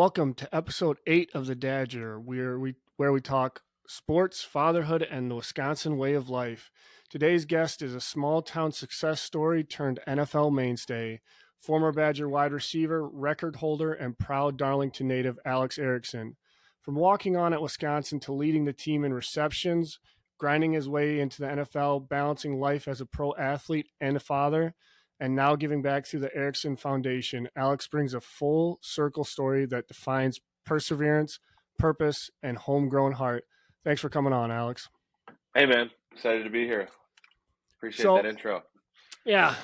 Welcome to episode 8 of the Dadger, where we talk sports, fatherhood, and the Wisconsin way of life. Today's guest is a small town success story turned NFL mainstay, former Badger wide receiver, record holder, and proud Darlington native Alex Erickson. From walking on at Wisconsin to leading the team in receptions, grinding his way into the NFL, balancing life as a pro athlete and a father, and now giving back through the Erickson Foundation, Alex brings a full circle story that defines perseverance, purpose, and homegrown heart. Thanks for coming on, Alex. Hey, man. Excited to be here. Appreciate that So, intro. yeah,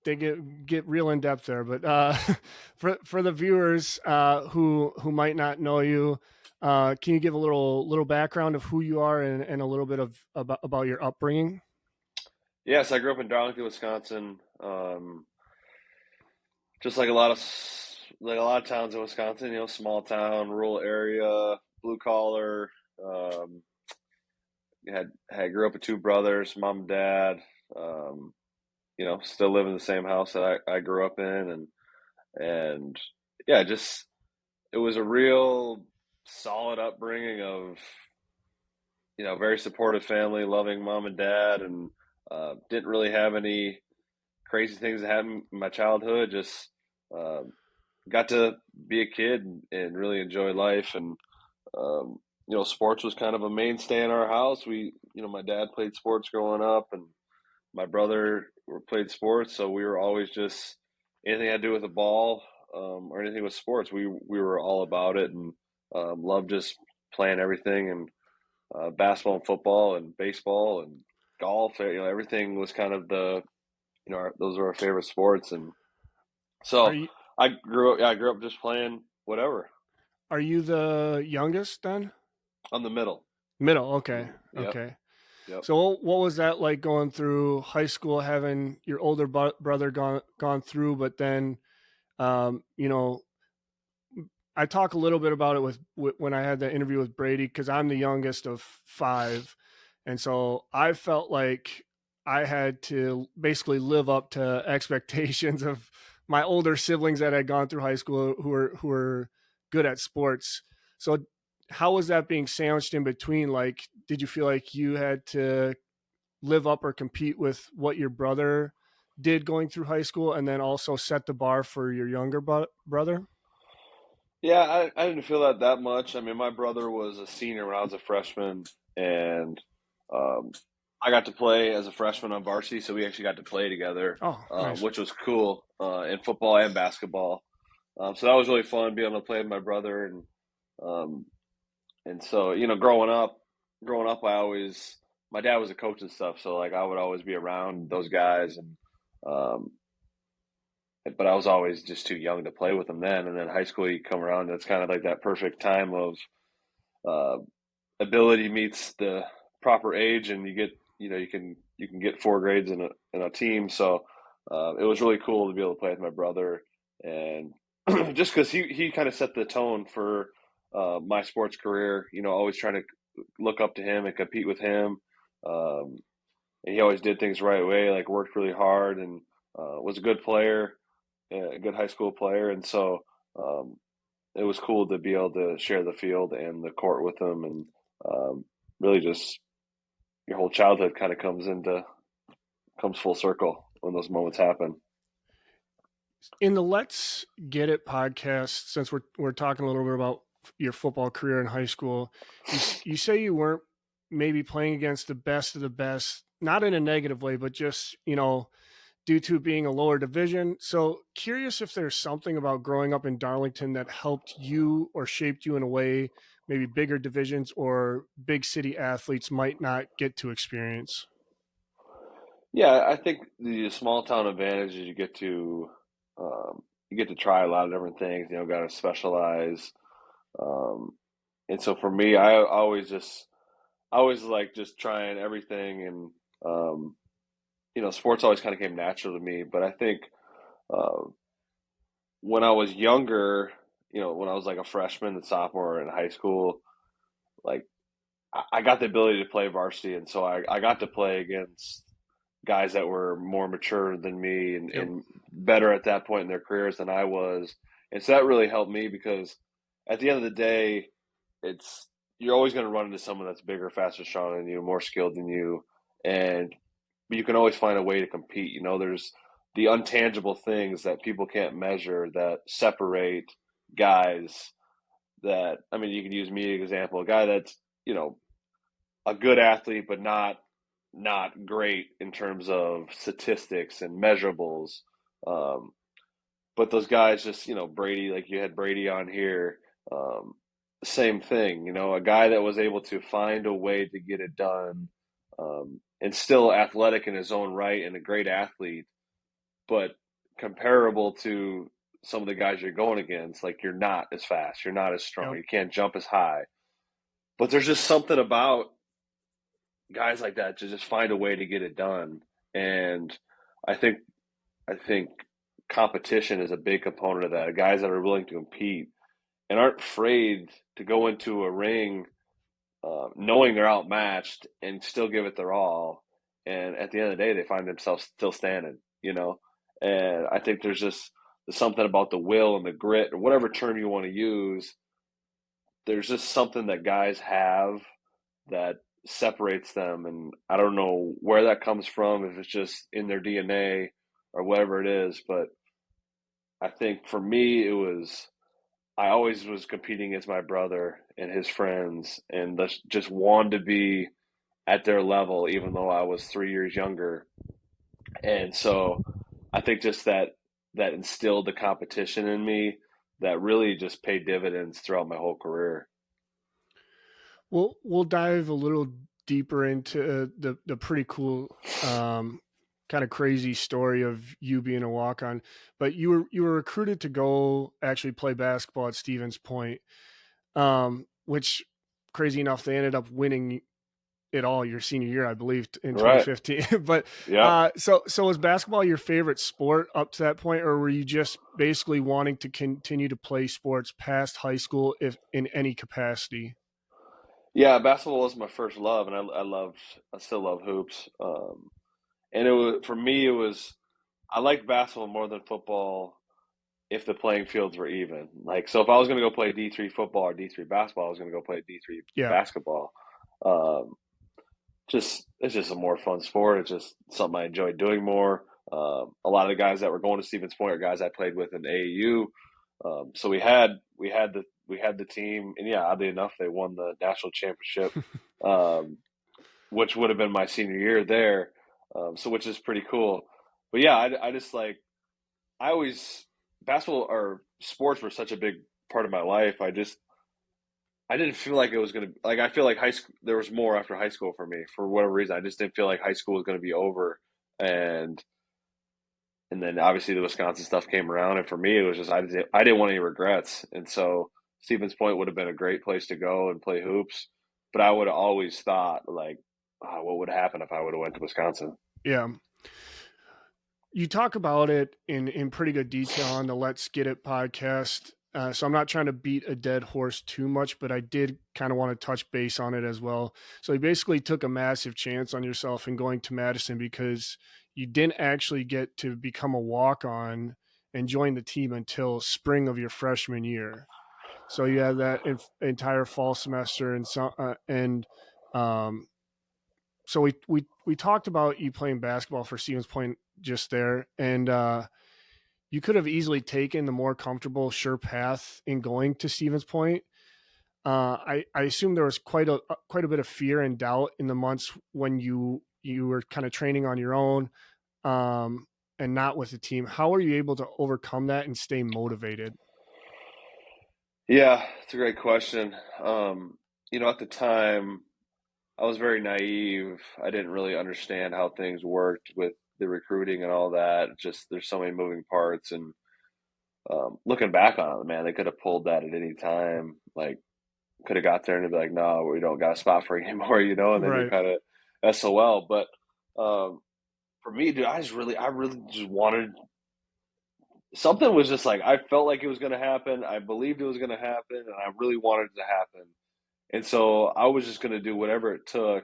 they get real in depth there, but for the viewers who might not know you, can you give a little background of who you are and a little bit of about your upbringing? Yes, I grew up in Darlington, Wisconsin. Just like a lot of towns in Wisconsin, small town, rural area, blue collar. Um, grew up with two brothers, mom and dad. Um, still live in the same house that I grew up in, and yeah, just it was a real solid upbringing of very supportive family, loving mom and dad, and didn't really have any crazy things that happened in my childhood. Just uh, got to be a kid and really enjoy life. And um, sports was kind of a mainstay in our house. My dad played sports growing up, and my brother played sports, so we were always just anything had to do with the ball or anything with sports. We were all about it and loved just playing everything and basketball and football and baseball and golf. Everything was kind of those were our favorite sports. And Are so you I grew up just playing whatever. are you the youngest then? On the middle. Middle, okay, Yep. okay. Yep. So what was that like going through high school, having your older brother gone through, but then, um, you know, I talk a little bit about it with when I had the interview with Brady because I'm the youngest of five, and so I felt like I had to basically live up to expectations of my older siblings that had gone through high school who were good at sports. So how was that being sandwiched in between? Like, did you feel like you had to live up or compete with what your brother did going through high school and then also set the bar for your younger brother? Yeah, I didn't feel that much. I mean, my brother was a senior when I was a freshman, and um, I got to play as a freshman on varsity, so we actually got to play together, Oh, nice. which was cool in football and basketball. So that was really fun being able to play with my brother, um, and so growing up, my dad was a coach and stuff, so like I would always be around those guys, and um, but I was always just too young to play with them then. And then high school, you come around, and it's kind of like that perfect time of uh, ability meets the proper age, and you get you can get four grades in a team. So it was really cool to be able to play with my brother, and just because he kind of set the tone for my sports career. Always trying to look up to him and compete with him. Um, and he always did things the right way, like worked really hard and was a good player, a good high school player, and so um, it was cool to be able to share the field and the court with him, and really just your whole childhood kind of comes full circle when those moments happen. In the Let's Get It podcast, since we're talking a little bit about your football career in high school, you say you weren't maybe playing against the best of the best, not in a negative way, but just due to being a lower division. So curious if there's something about growing up in Darlington that helped you or shaped you in a way maybe bigger divisions or big city athletes might not get to experience. Yeah, I think the small town advantage is you get to try a lot of different things. Got to specialize, um, and so for me, I always like just trying everything, and sports always kind of came natural to me. But I think uh, when I was younger, when I was like a freshman and sophomore in high school, like I got the ability to play varsity, and so I got to play against guys that were more mature than me Yep. and better at that point in their careers than I was. And so that really helped me because at the end of the day, it's you're always going to run into someone that's bigger, faster, stronger than you, more skilled than you, and but you can always find a way to compete. You know, there's the untangible things that people can't measure that separate guys. That I mean, you can use me as an example, a guy that's you know a good athlete, but not great in terms of statistics and measurables. Um, but those guys just, Brady, like you had Brady on here, um, same thing, a guy that was able to find a way to get it done, and still athletic in his own right and a great athlete, but comparable to some of the guys you're going against, like you're not as fast, you're not as strong, Yep. you can't jump as high. But there's just something about guys like that to just find a way to get it done. And I think I think competition is a big component of that. Guys that are willing to compete and aren't afraid to go into a ring, knowing they're outmatched and still give it their all. And at the end of the day, they find themselves still standing. And I think there's something about the will and the grit, or whatever term you want to use. There's just something that guys have that separates them. And I don't know where that comes from, if it's just in their DNA or whatever it is. But I think for me, I always was competing against my brother and his friends and just wanted to be at their level, even though I was 3 years younger. And so I think just that instilled the competition in me that really just paid dividends throughout my whole career. We'll dive a little deeper into the pretty cool, kind of crazy story of you being a walk on. But you were recruited to go actually play basketball at Stevens Point, which, crazy enough, they ended up winning it all your senior year, I believe, in Right. 2015. But Yep. so was basketball your favorite sport up to that point, or were you just basically wanting to continue to play sports past high school, if in any capacity? Yeah, basketball was my first love, and I still love hoops. And it was for me, I liked basketball more than football if the playing fields were even. Like, so if I was going to go play D3 football or D3 basketball, I was going to go play D3 Yeah. basketball. Um, it's just a more fun sport. It's just something I enjoy doing more. A lot of the guys that were going to Stevens Point are guys I played with in AAU. So we had the team, and yeah, oddly enough, they won the national championship, um, which would have been my senior year there. So which is pretty cool. But yeah, I just like I always basketball or sports were such a big part of my life. I didn't feel like it was gonna like I feel like high school there was more after high school for me for whatever reason. I just didn't feel like high school was gonna be over, and and then obviously the Wisconsin stuff came around, and for me it was just I didn't want any regrets, and so Stevens Point would have been a great place to go and play hoops, but I would have always thought like, what would happen if I would have went to Wisconsin? Yeah. You talk about it in pretty good detail on the Let's Get It podcast. So I'm not trying to beat a dead horse too much, but I did kind of want to touch base on it as well. So you basically took a massive chance on yourself in going to Madison because you didn't actually get to become a walk on and join the team until spring of your freshman year. So you had that entire fall semester and um, so we talked about you playing basketball for Stevens Point just there, and you could have easily taken the more comfortable, sure path in going to Stevens Point. I assume there was quite a bit of fear and doubt in the months when you were kind of training on your own, and not with the team. How were you able to overcome that and stay motivated? Yeah, it's a great question. At the time, I was very naive. I didn't really understand how things worked with the recruiting and all that. Just there's so many moving parts, and looking back on it, man, they could have pulled that at any time. Like, could have got there and they'd be like, "No, we don't got a spot for you anymore," and then you're Right. kind of SOL. But um, for me, dude, I really just wanted something. Was just like I felt like it was going to happen. I believed it was going to happen, and I really wanted it to happen. And so I was just going to do whatever it took,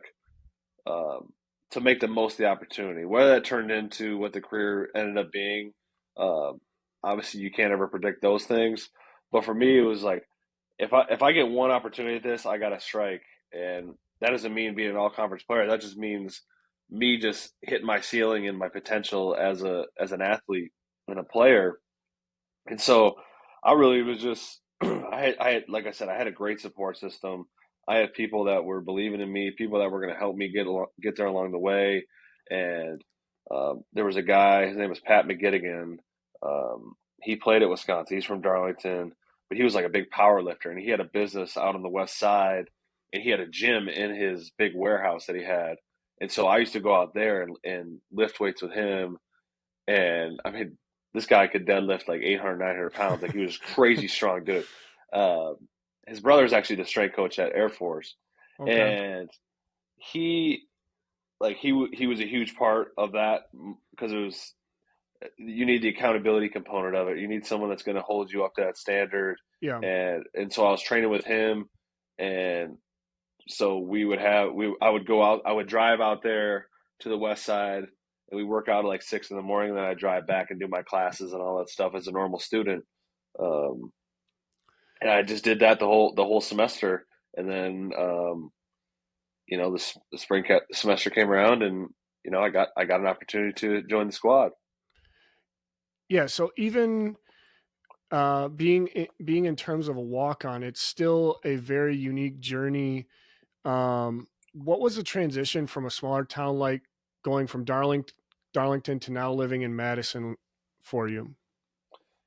um, to make the most of the opportunity. Whether that turned into what the career ended up being, um, obviously you can't ever predict those things. But for me, it was like if I get one opportunity at this, I got to strike, and that doesn't mean being an all conference player. That just means me just hitting my ceiling and my potential as an athlete and a player. And so I really was just I had like I said, I had a great support system. I had people that were believing in me, people that were going to help me get there along the way. And there was a guy, his name was Pat McGettigan. He played at Wisconsin. He's from Darlington, but he was like a big power lifter, and he had a business out on the west side, and he had a gym in his big warehouse that he had. And so I used to go out there and lift weights with him. And I mean, this guy could deadlift like 800, 900 pounds. Like he was crazy strong dude. Um, his brother's actually the strength coach at Air Force, Okay. and he he was a huge part of that because it was you need the accountability component of it. You need someone that's going to hold you up to that standard, Yeah. and so I was training with him, and so we I would go out, I would drive out there to the west side, and we work out at like 6 in the morning. And then I drive back and do my classes and all that stuff as a normal student. Um, and I just did that the whole semester. And then the spring semester came around, and I got an opportunity to join the squad. Yeah. So even being in terms of a walk on, it's still a very unique journey. What was the transition from a smaller town like going from Darlington to now living in Madison for you?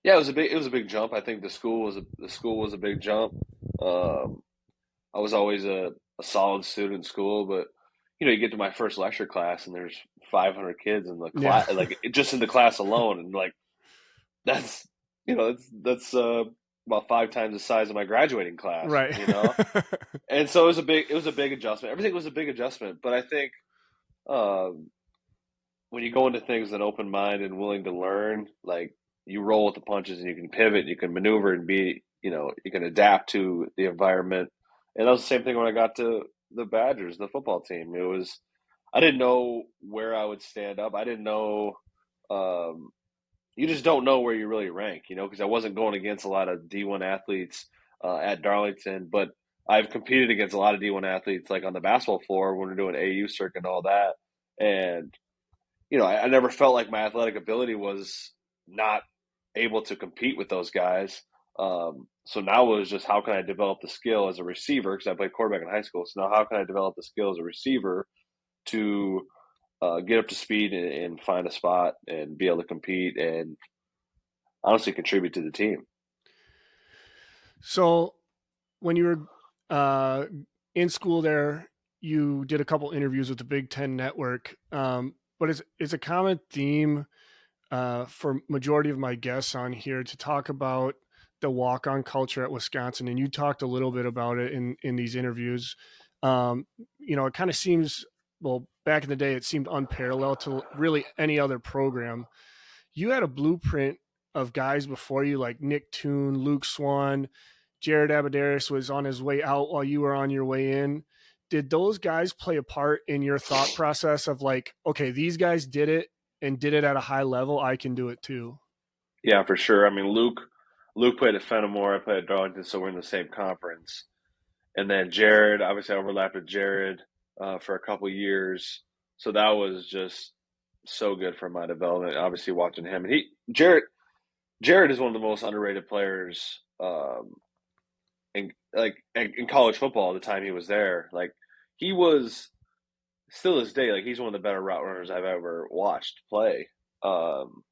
Yeah, it was a big jump. I think the school was a big jump. Um, I was always a solid student in school, but you get to my first lecture class and there's 500 kids in the Yeah. class, like just in the class alone, and like that's that's about 5 times the size of my graduating class, Right. and so it was a big adjustment. Everything was a big adjustment, but I think um, when you go into things with an open mind and willing to learn, like you roll with the punches and you can pivot, you can maneuver and you can adapt to the environment. And that was the same thing when I got to the Badgers, the football team. I didn't know where I would stand up. I didn't know, um, you just don't know where you really rank, because I wasn't going against a lot of D1 athletes at Darlington, but I've competed against a lot of D1 athletes like on the basketball floor when we're doing AU circuit and all that. And I never felt like my athletic ability was not able to compete with those guys. So now it was just how can I develop the skill as a receiver, because I played quarterback in high school. So now how can I develop the skill as a receiver to get up to speed and find a spot and be able to compete and honestly contribute to the team. So when you were in school there, you did a couple interviews with the Big Ten Network. But it's a common theme for majority of my guests on here to talk about the walk-on culture at Wisconsin, and you talked a little bit about it in these interviews. It kind of seems, well, back in the day, it seemed unparalleled to really any other program. You had a blueprint of guys before you, like Nick Toon, Luke Swan, Jared Abadaris was on his way out while you were on your way in. Did those guys play a part in your thought process of like, okay, these guys did it and did it at a high level, I can do it too? Yeah, for sure. I mean, Luke played at Fenimore, I played at Darlington, so we're in the same conference. And then Jared, obviously, I overlapped with Jared for a couple years, so that was just so good for my development. Obviously, watching him, and Jared is one of the most underrated players in college football. At the time he was there, like he was still this day, like he's one of the better route runners I've ever watched play. Um,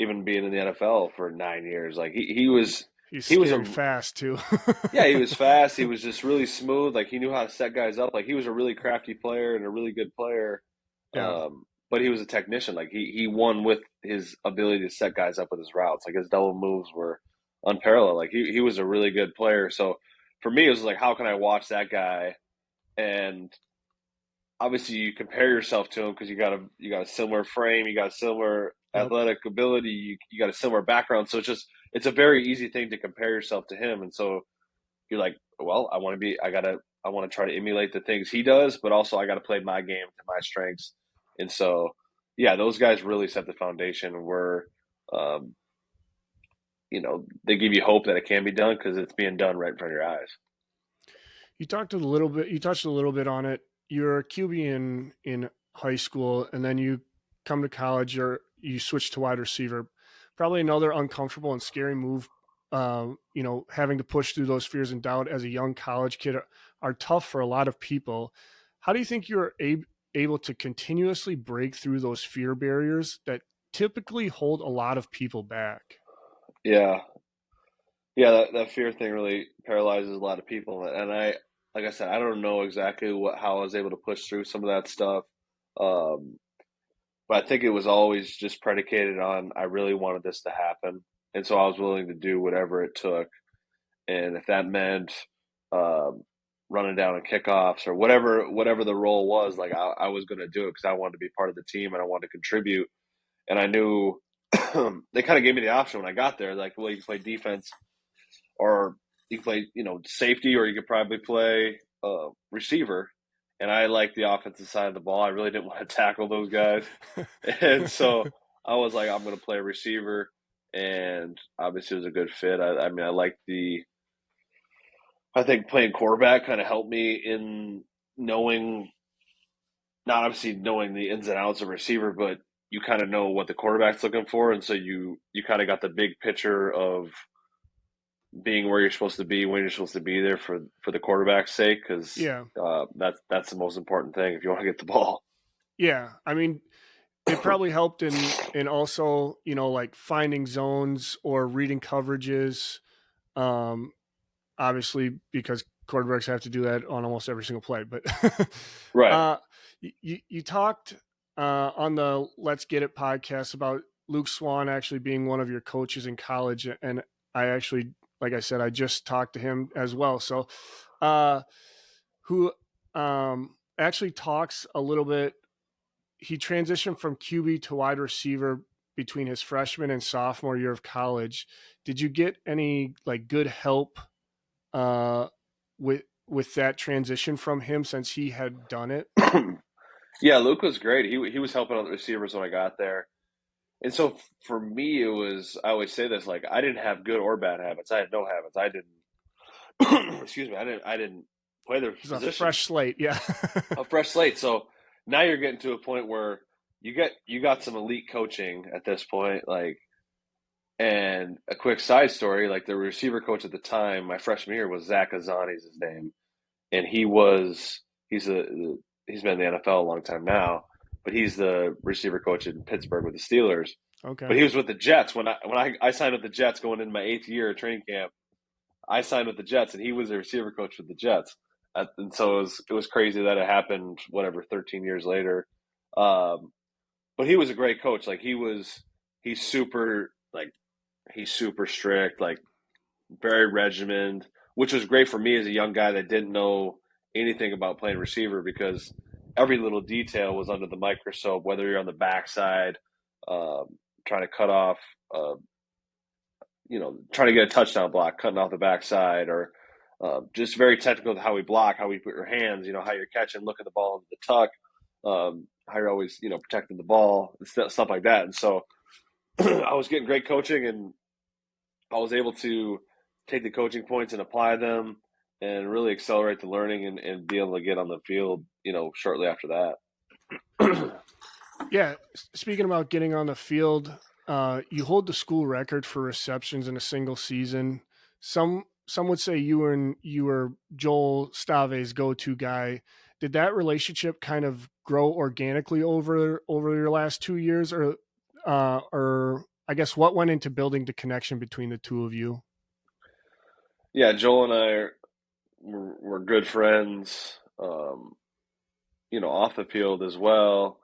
Even being in the NFL for 9 years, like He's he was scary a fast too. yeah, he was fast. He was just really smooth. Like he knew how to set guys up. Like he was a really crafty player and a really good player. Yeah. But he was a technician. Like he won with his ability to set guys up with his routes. Like his double moves were unparalleled. Like he was a really good player. So for me, it was like, how can I watch that guy? And obviously, you compare yourself to him because you got a similar frame, you got a similar Yep. athletic ability, you got a similar background. So it's a very easy thing to compare yourself to him. And so you're like, well, I want to try to emulate the things he does, but also I got to play my game to my strengths. And so, yeah, those guys really set the foundation. Were um, they give you hope that it can be done because it's being done right in front of your eyes. You touched a little bit on it. You're a QB in high school, and then you come to college. You switch to wide receiver. Probably another uncomfortable and scary move. Having to push through those fears and doubt as a young college kid are tough for a lot of people. How do you think you're able to continuously break through those fear barriers that typically hold a lot of people back? Yeah, yeah, that fear thing really paralyzes a lot of people, and like I said, I don't know exactly how I was able to push through some of that stuff. Um, but I think it was always just predicated on I really wanted this to happen, and so I was willing to do whatever it took. And if that meant um, running down on kickoffs or whatever the role was, like I was going to do it because I wanted to be part of the team and I wanted to contribute. And I knew they kind of gave me the option when I got there, like, well, you can play defense or you can play, safety, or you could probably play receiver. And I liked the offensive side of the ball. I really didn't want to tackle those guys, and so I was like, I'm going to play receiver, and obviously it was a good fit. I mean, I think playing quarterback kind of helped me in knowing, not obviously knowing the ins and outs of receiver, but you kind of know what the quarterback's looking for, and so you kind of got the big picture of being where you're supposed to be when you're supposed to be there for the quarterback's sake, because Yeah, that's the most important thing if you want to get the ball. yeah. I mean, it probably helped in also like finding zones or reading coverages. Um, Obviously, because quarterbacks have to do that on almost every single play. But Right. uh, you talked on the Let's Get It podcast about Luke Swan actually being one of your coaches in college, and I actually, like I said, I just talked to him as well. So, who actually talks a little bit. He transitioned from QB to wide receiver between his freshman and sophomore year of college. Did you get any like good help uh, with that transition from him since he had done it? Yeah, Luke was great. He was helping out the receivers when I got there. And so for me, it was, I always say this, like, I didn't have good or bad habits. I had no habits. I didn't, excuse me, I didn't play the It's a position. fresh slate, yeah. A fresh slate. So now you're getting to a point where you got some elite coaching at this point. Like, and a quick side story, like the receiver coach at the time, my freshman year, was Zach Azani's his name. And he's been in the NFL a long time now, but he's the receiver coach in Pittsburgh with the Steelers. But Okay. he was with the Jets when I signed with the Jets going into my 8th year of training camp. I signed with the Jets, and he was the receiver coach with the Jets. And so it was crazy that it happened, whatever, 13 years later. Um, but he was a great coach. Like he's super like he's super strict, like very regimented, which was great for me as a young guy that didn't know anything about playing receiver because every little detail was under the microscope. Whether you're on the backside, um, trying to cut off, uh, trying to get a touchdown block, cutting off the backside, or just very technical how we block, how we put your hands, how you're catching, looking the ball into the tuck, how you're always, protecting the ball, stuff like that. And so I was getting great coaching, and I was able to take the coaching points and apply them and really accelerate the learning and be able to get on the field, shortly after that. Yeah. Speaking about getting on the field, you hold the school record for receptions in a single season. Some would say you were Joel Stave's go-to guy. Did that relationship kind of grow organically over your last 2 years, or I guess what went into building the connection between the two of you? Yeah, Joel and I were good friends, off the field as well.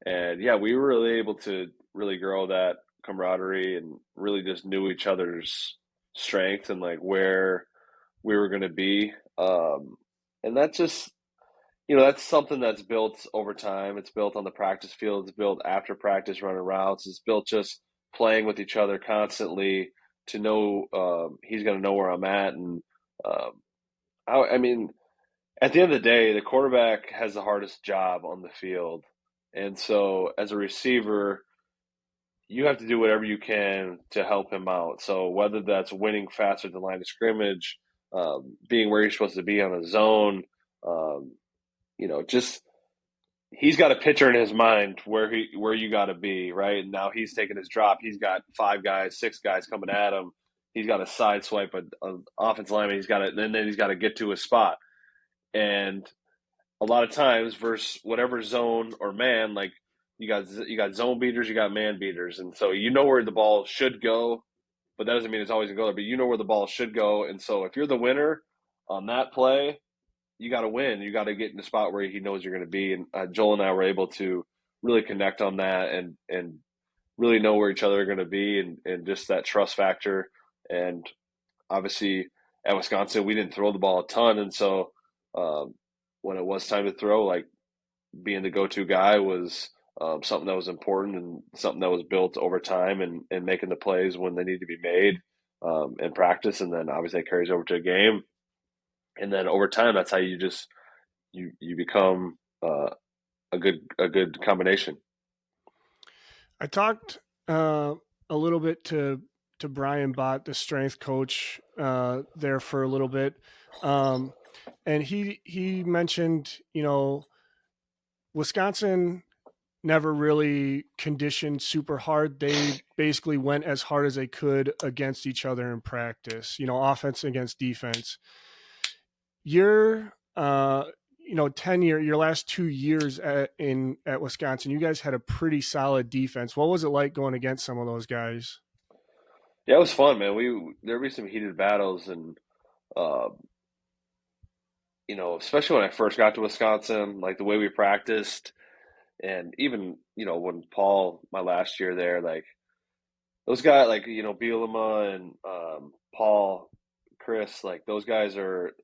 And yeah, we were really able to really grow that camaraderie and really just knew each other's strengths and like where we were going to be. And that's just, that's something that's built over time. It's built on the practice field. It's built after practice, running routes. It's built just playing with each other constantly to know he's going to know where I'm at. And um, I mean, at the end of the day, the quarterback has the hardest job on the field. And so as a receiver, you have to do whatever you can to help him out. So whether that's winning faster than line of scrimmage, being where you're supposed to be on the zone, um, just he's got a picture in his mind where you got to be, right? And now he's taking his drop. He's got 5 guys, 6 guys coming at him. He's got to side swipe an offensive lineman. He's got to, and then he's got to get to his spot. And a lot of times, versus whatever zone or man, like you got zone beaters, you got man beaters, and so you know where the ball should go, but that doesn't mean it's always gonna go there. But you know where the ball should go, and so if you're the winner on that play, you got to win. You got to get in the spot where he knows you're going to be. And Joel and I were able to really connect on that and really know where each other are going to be and just that trust factor. And obviously at Wisconsin, we didn't throw the ball a ton, and so um, when it was time to throw, like being the go-to guy was something that was important and something that was built over time and making the plays when they need to be made in practice, and then obviously it carries over to a game, and then over time, that's how you become a good combination. I talked a little bit to Brian Bott, the strength coach, there for a little bit, um, and he mentioned, Wisconsin never really conditioned super hard. They basically went as hard as they could against each other in practice. Offense against defense. Your tenure, your last 2 years at Wisconsin, you guys had a pretty solid defense. What was it like going against some of those guys? Yeah, it was fun, man. There be some heated battles, and uh, especially when I first got to Wisconsin, like the way we practiced, and even when Paul, my last year there, like those guys, like Bielema and Paul, Chris, like those guys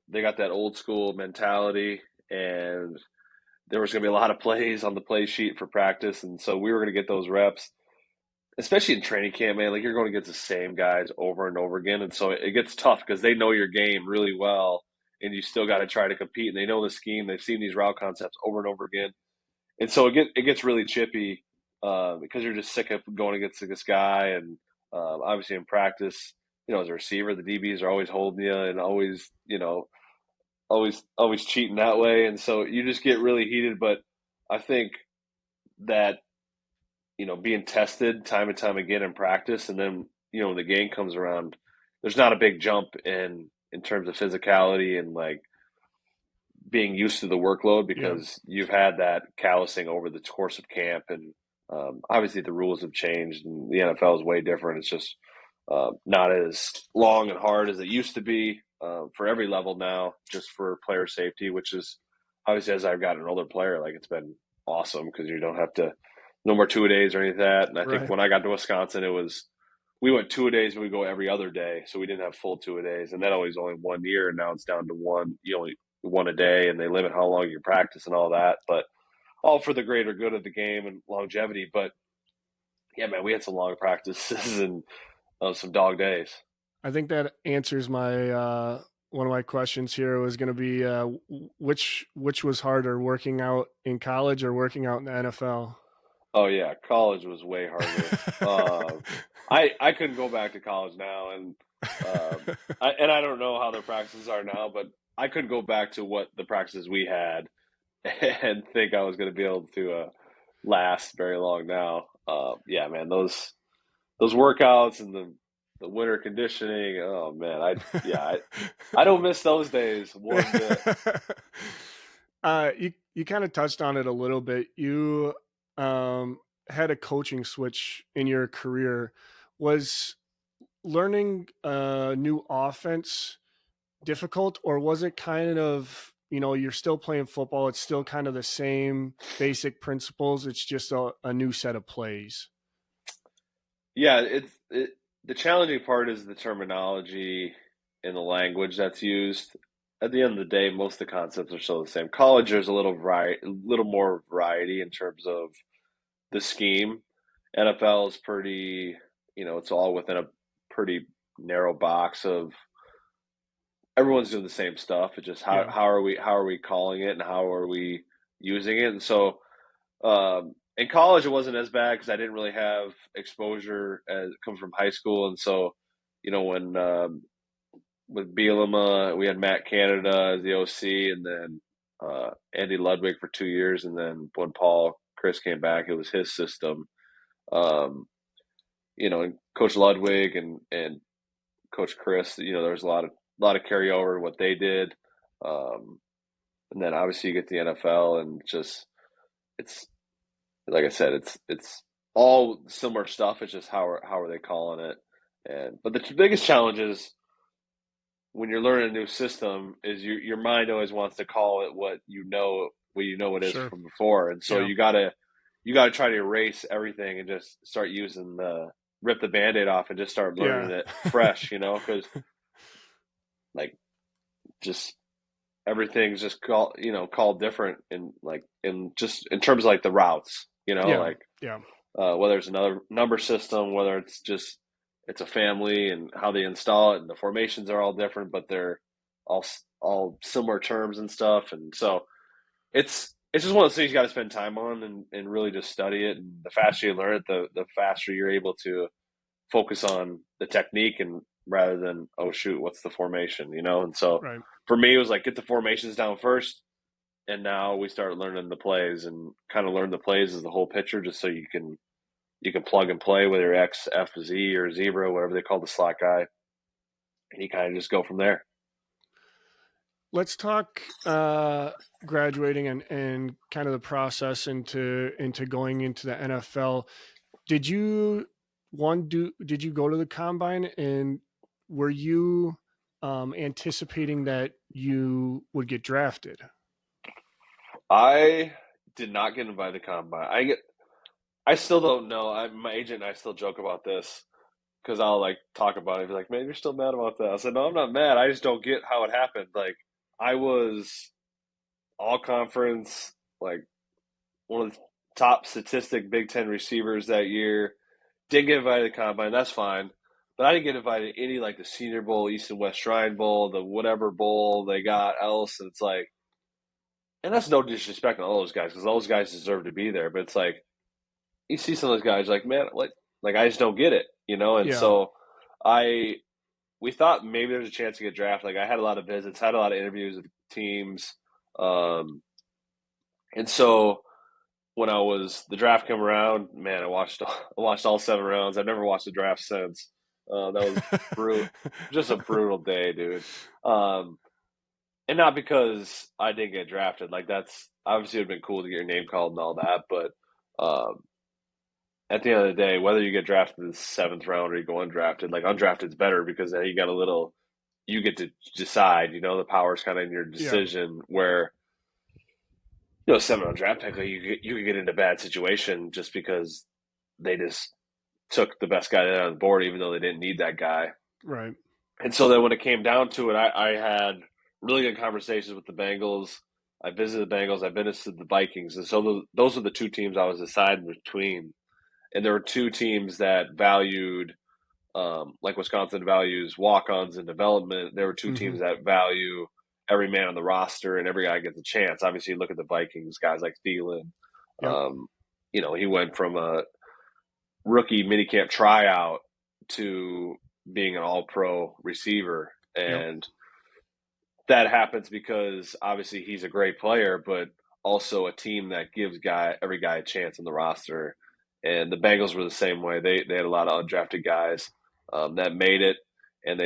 they got that old school mentality, and there was going to be a lot of plays on the play sheet for practice, and so we were going to get those reps, especially in training camp, man. Like you're going to get the same guys over and over again, and so it gets tough because they know your game really well, and you still got to try to compete. And they know the scheme; they've seen these route concepts over and over again, and so it gets really chippy because you're just sick of going against this guy. And obviously in practice, as a receiver, the DBs are always holding you and always always cheating that way, and so you just get really heated. But I think that being tested time and time again in practice, and then when the game comes around, there's not a big jump in terms of physicality and like being used to the workload Yeah. because you've had that callousing over the course of camp, and obviously the rules have changed, and the NFL is way different. It's just not as long and hard as it used to be for every level now, just for player safety, which is obviously as I've gotten an older player, like it's been awesome because you don't have to no more 2 a days or any of that. And I think Right. when I got to Wisconsin, it was we went 2 a days, but we go every other day, so we didn't have full 2 a days, and that always only 1 year, and now it's down to one. You only one a day, and they limit how long you practice and all that, but all for the greater good of the game and longevity. But yeah, man, we had some long practices and some dog days. I think that answers my one of my questions here was going to be which was harder, working out in college or working out in the NFL? Oh yeah, college was way harder. I couldn't go back to college now, and I don't know how the practices are now, but I couldn't go back to what the practices we had and think I was going to be able to last very long now. Yeah, man, those workouts and the winter conditioning. Oh man, I don't miss those days one bit. You kind of touched on it a little bit. You had a coaching switch in your career. Was learning a new offense difficult, or was it kind of, you're still playing football, it's still kind of the same basic principles, it's just a new set of plays? Yeah, the challenging part is the terminology and the language that's used. At the end of the day, most of the concepts are still the same. College, there's a little more variety in terms of the scheme. NFL is pretty, it's all within a pretty narrow box of everyone's doing the same stuff. It's just how Yeah. how are we calling it and how are we using it? And so in college, it wasn't as bad because I didn't really have exposure as come from high school, and so when with Bielema, we had Matt Canada as the OC, and then Andy Ludwig for 2 years, and then when Chris came back, it was his system. Um, and Coach Ludwig and Coach Chris, there was a lot of carryover what they did, um, and then obviously you get the NFL, and just it's like I said, it's all similar stuff. It's just how are they calling it, but the biggest challenge is when you're learning a new system is your mind always wants to call it what you know it is Sure. from before, and so Yeah. you gotta try to erase everything and just start using rip the Band-Aid off and just start Yeah. learning it fresh, because like just everything's just called different in just in terms of like the routes, Yeah. like Yeah. whether it's another number system, whether it's a family and how they install it, and the formations are all different, but they're all similar terms and stuff, and so it's just one of those things you got to spend time on and really just study it. And the faster you learn it, the faster you're able to focus on the technique and rather than, oh shoot, what's the formation, And so Right. for me, it was like get the formations down first, and now we start learning the plays and kind of learn the plays as the whole picture, just so you can plug and play with your X, F, Z, or zebra, whatever they call the slot guy, and you kind of just go from there. Let's talk graduating and kind of the process into going into the NFL. Did you did you go to the combine, and were you anticipating that you would get drafted? I did not get invited to combine. I still don't know. My agent and I still joke about this because I'll like talk about it. Be like, man, you're still mad about that. I said, no, I'm not mad. I just don't get how it happened. Like, I was all conference, like one of the top statistic Big Ten receivers that year. Didn't get invited to the combine. That's fine. But I didn't get invited to any like the Senior Bowl, East and West Shrine Bowl, the whatever bowl they got else. And it's like, and that's no disrespect on all those guys because those guys deserve to be there. But it's like, you see some of those guys like, man, like I just don't get it. And Yeah. so I we thought maybe there's a chance to get drafted. Like I had a lot of visits, had a lot of interviews with teams, um, and so when the draft came around, man, I watched all 7 rounds. I've never watched a draft since. That was brutal, just a brutal day, dude. Um, and not because I didn't get drafted. Like that's obviously it would have been cool to get your name called and all that, but um, at the end of the day, whether you get drafted in the 7th round or you go undrafted, like undrafted is better because then you get to decide. The power's kind of in your Yeah. decision. Where 7 round draft pick, like you could get into a bad situation just because they just took the best guy on the board, even though they didn't need that guy. Right. And so then when it came down to it, I had really good conversations with the Bengals. I visited the Bengals. I visited the Vikings, and so those are the two teams I was deciding between. And there were two teams that valued, like Wisconsin values walk-ons and development. There were two Hmm. teams that value every man on the roster and every guy gets a chance. Obviously, you look at the Vikings, guys like Thielen. Yep. He went from a rookie minicamp tryout to being an all-pro receiver, Yep. and that happens because obviously he's a great player, but also a team that gives every guy a chance on the roster. And the Bengals were the same way. They had a lot of undrafted guys that made it, and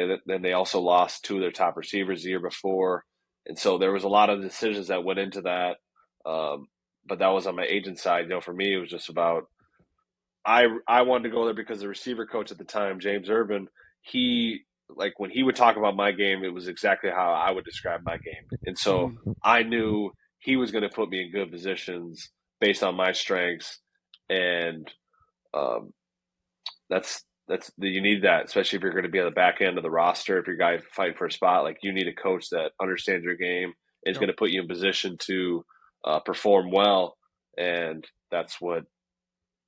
they also lost two of their top receivers the year before, and so there was a lot of decisions that went into that. Um, but that was on my agent side. For me, it was just about I wanted to go there because the receiver coach at the time, James Urban, he like when he would talk about my game, it was exactly how I would describe my game. And so Hmm. I knew he was going to put me in good positions based on my strengths, and um, you need that, especially if you're going to be on the back end of the roster. If you're a guy fighting for a spot, like you need a coach that understands your game and is Yep. going to put you in position to perform well, and that's what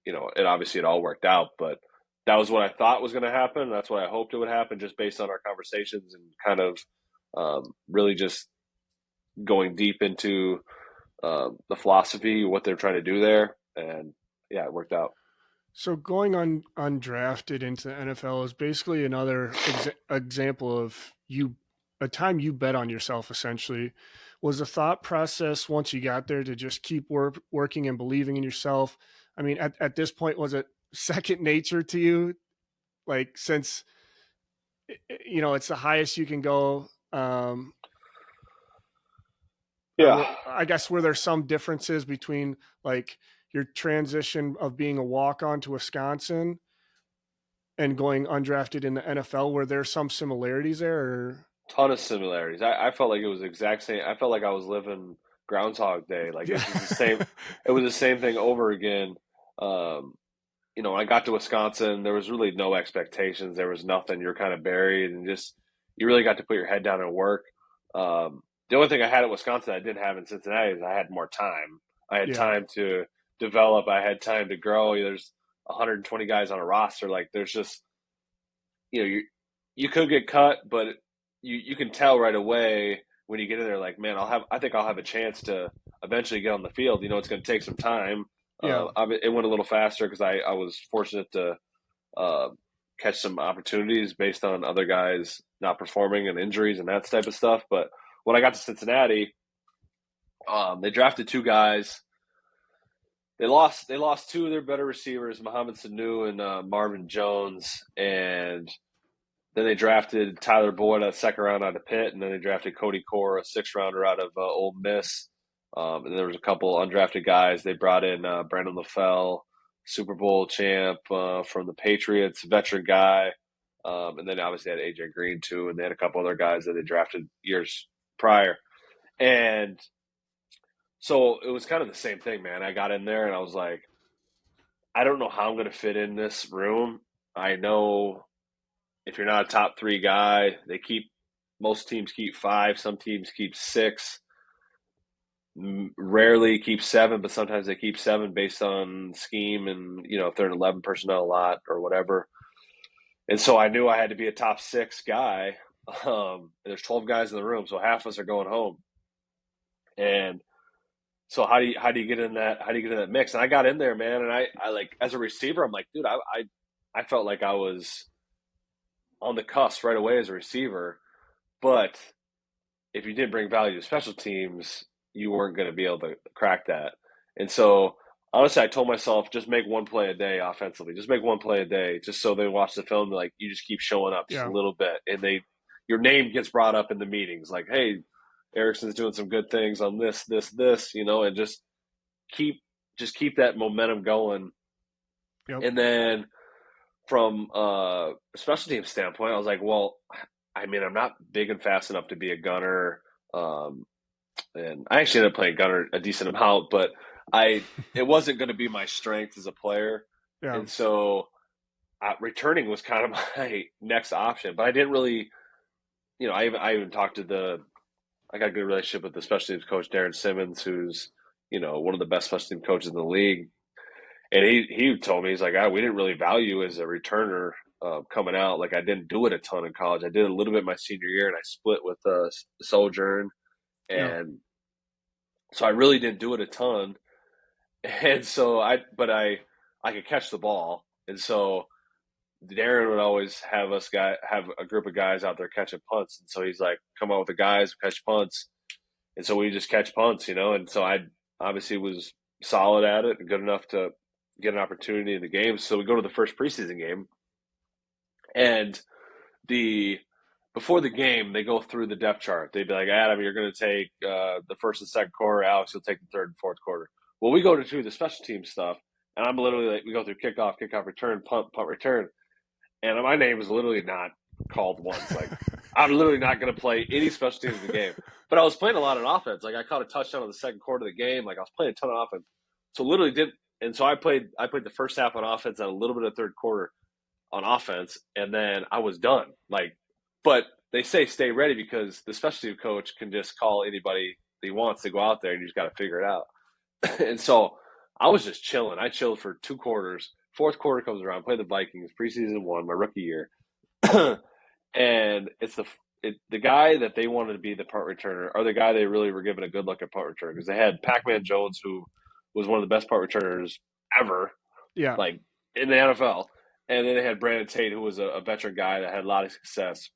it all worked out, but that was what I thought was going to happen. That's what I hoped it would happen just based on our conversations and kind of really just going deep into the philosophy, what they're trying to do there. And yeah, it worked out. So going on undrafted into the NFL is basically another example of a time you bet on yourself. Essentially, was the thought process once you got there to just keep working and believing in yourself? I mean, at this point, was it second nature to you? Like since it's the highest you can go. Yeah, I guess were there some differences between like your transition of being a walk on to Wisconsin and going undrafted in the NFL? Were there some similarities there? Or? ton of similarities. I felt like it was the exact same. I felt like I was living Groundhog Day. Like it Yeah, was just the same. It was the same thing over again. Um, when I got to Wisconsin, there was really no expectations. There was nothing. You're kind of buried, and just you really got to put your head down and work. The only thing I had at Wisconsin I didn't have in Cincinnati is I had more time. I had yeah, time to develop. I had time to grow. There's 120 guys on a roster. Like there's just you could get cut, but you can tell right away when you get in there. Like man, I think I'll have a chance to eventually get on the field. It's going to take some time. yeah, It went a little faster because I was fortunate to uh, catch some opportunities based on other guys not performing and injuries and that type of stuff. But when I got to Cincinnati, they drafted two guys. They lost two of their better receivers, Mohamed Sanu and Marvin Jones, and then they drafted Tyler Boyd a second round out of Pitt, and then they drafted Cody Core, a sixth rounder out of Ole Miss. And there was a couple undrafted guys. They brought in Brandon LaFell, Super Bowl champ from the Patriots, veteran guy. And then obviously they had AJ Green too, and they had a couple other guys that they drafted years prior. And so it was kind of the same thing, man. I got in there and I was like, I don't know how I'm going to fit in this room. I know if you're not a top three guy, most teams keep five, some teams keep six, rarely keep seven, but sometimes they keep seven based on scheme and if they're an 11 personnel lot or whatever. And so I knew I had to be a top six guy. There's 12 guys in the room, so half of us are going home. And so how do you get in that mix? And I got in there, man, and I like as a receiver, I'm like, dude, I felt like I was on the cusp right away as a receiver. But if you didn't bring value to special teams, you weren't going to be able to crack that. And so, honestly, I told myself just make one play a day offensively. Just make one play a day, just so they watch the film. Like you just keep showing up just a yeah. little bit, and your name gets brought up in the meetings. Like, hey, Erickson's doing some good things on this, and keep keep that momentum going. Yep. And then from a special team standpoint, I was like, well, I mean, I'm not big and fast enough to be a gunner. Um, and I actually ended up playing gunner a decent amount, but it wasn't going to be my strength as a player. Yeah. And so returning was kind of my next option, but I didn't really, I even talked to I got a good relationship with the special teams coach, Darren Simmons, who's, one of the best special team coaches in the league. And he told me, he's like, we didn't really value as a returner coming out. Like I didn't do it a ton in college. I did a little bit my senior year, and I split with Sojourn, Yeah. and so I really didn't do it a ton. And so I could catch the ball, and so Darren would always have a group of guys out there catching punts, and so he's like, come out with the guys who catch punts, and so we just catch punts, and so I obviously was solid at it and good enough to get an opportunity in the game. So we go to the first preseason game, and the before the game they go through the depth chart. They'd be like, Adam, you're going to take the first and second quarter. Alex, you'll take the third and fourth quarter. Well, we go to the special team stuff, and I'm literally like, we go through kickoff, return, punt, return, and my name is literally not called once. Like I'm literally not going to play any special teams in the game. But I was playing a lot on offense. Like I caught a touchdown in the second quarter of the game. Like I was playing a ton of offense. So literally did, and so I played the first half on offense and a little bit of third quarter on offense, and then I was done. Like, but they say stay ready because the special team coach can just call anybody he wants to go out there, and you just got to figure it out. And so I was just chilling. I chilled for two quarters. Fourth quarter comes around, play the Vikings, preseason one, my rookie year, and it's the guy that they wanted to be the punt returner, or the guy they really were giving a good look at punt return, because they had Pac-Man Jones, who was one of the best punt returners ever, Yeah. like in the NFL. And then they had Brandon Tate, who was a veteran guy that had a lot of success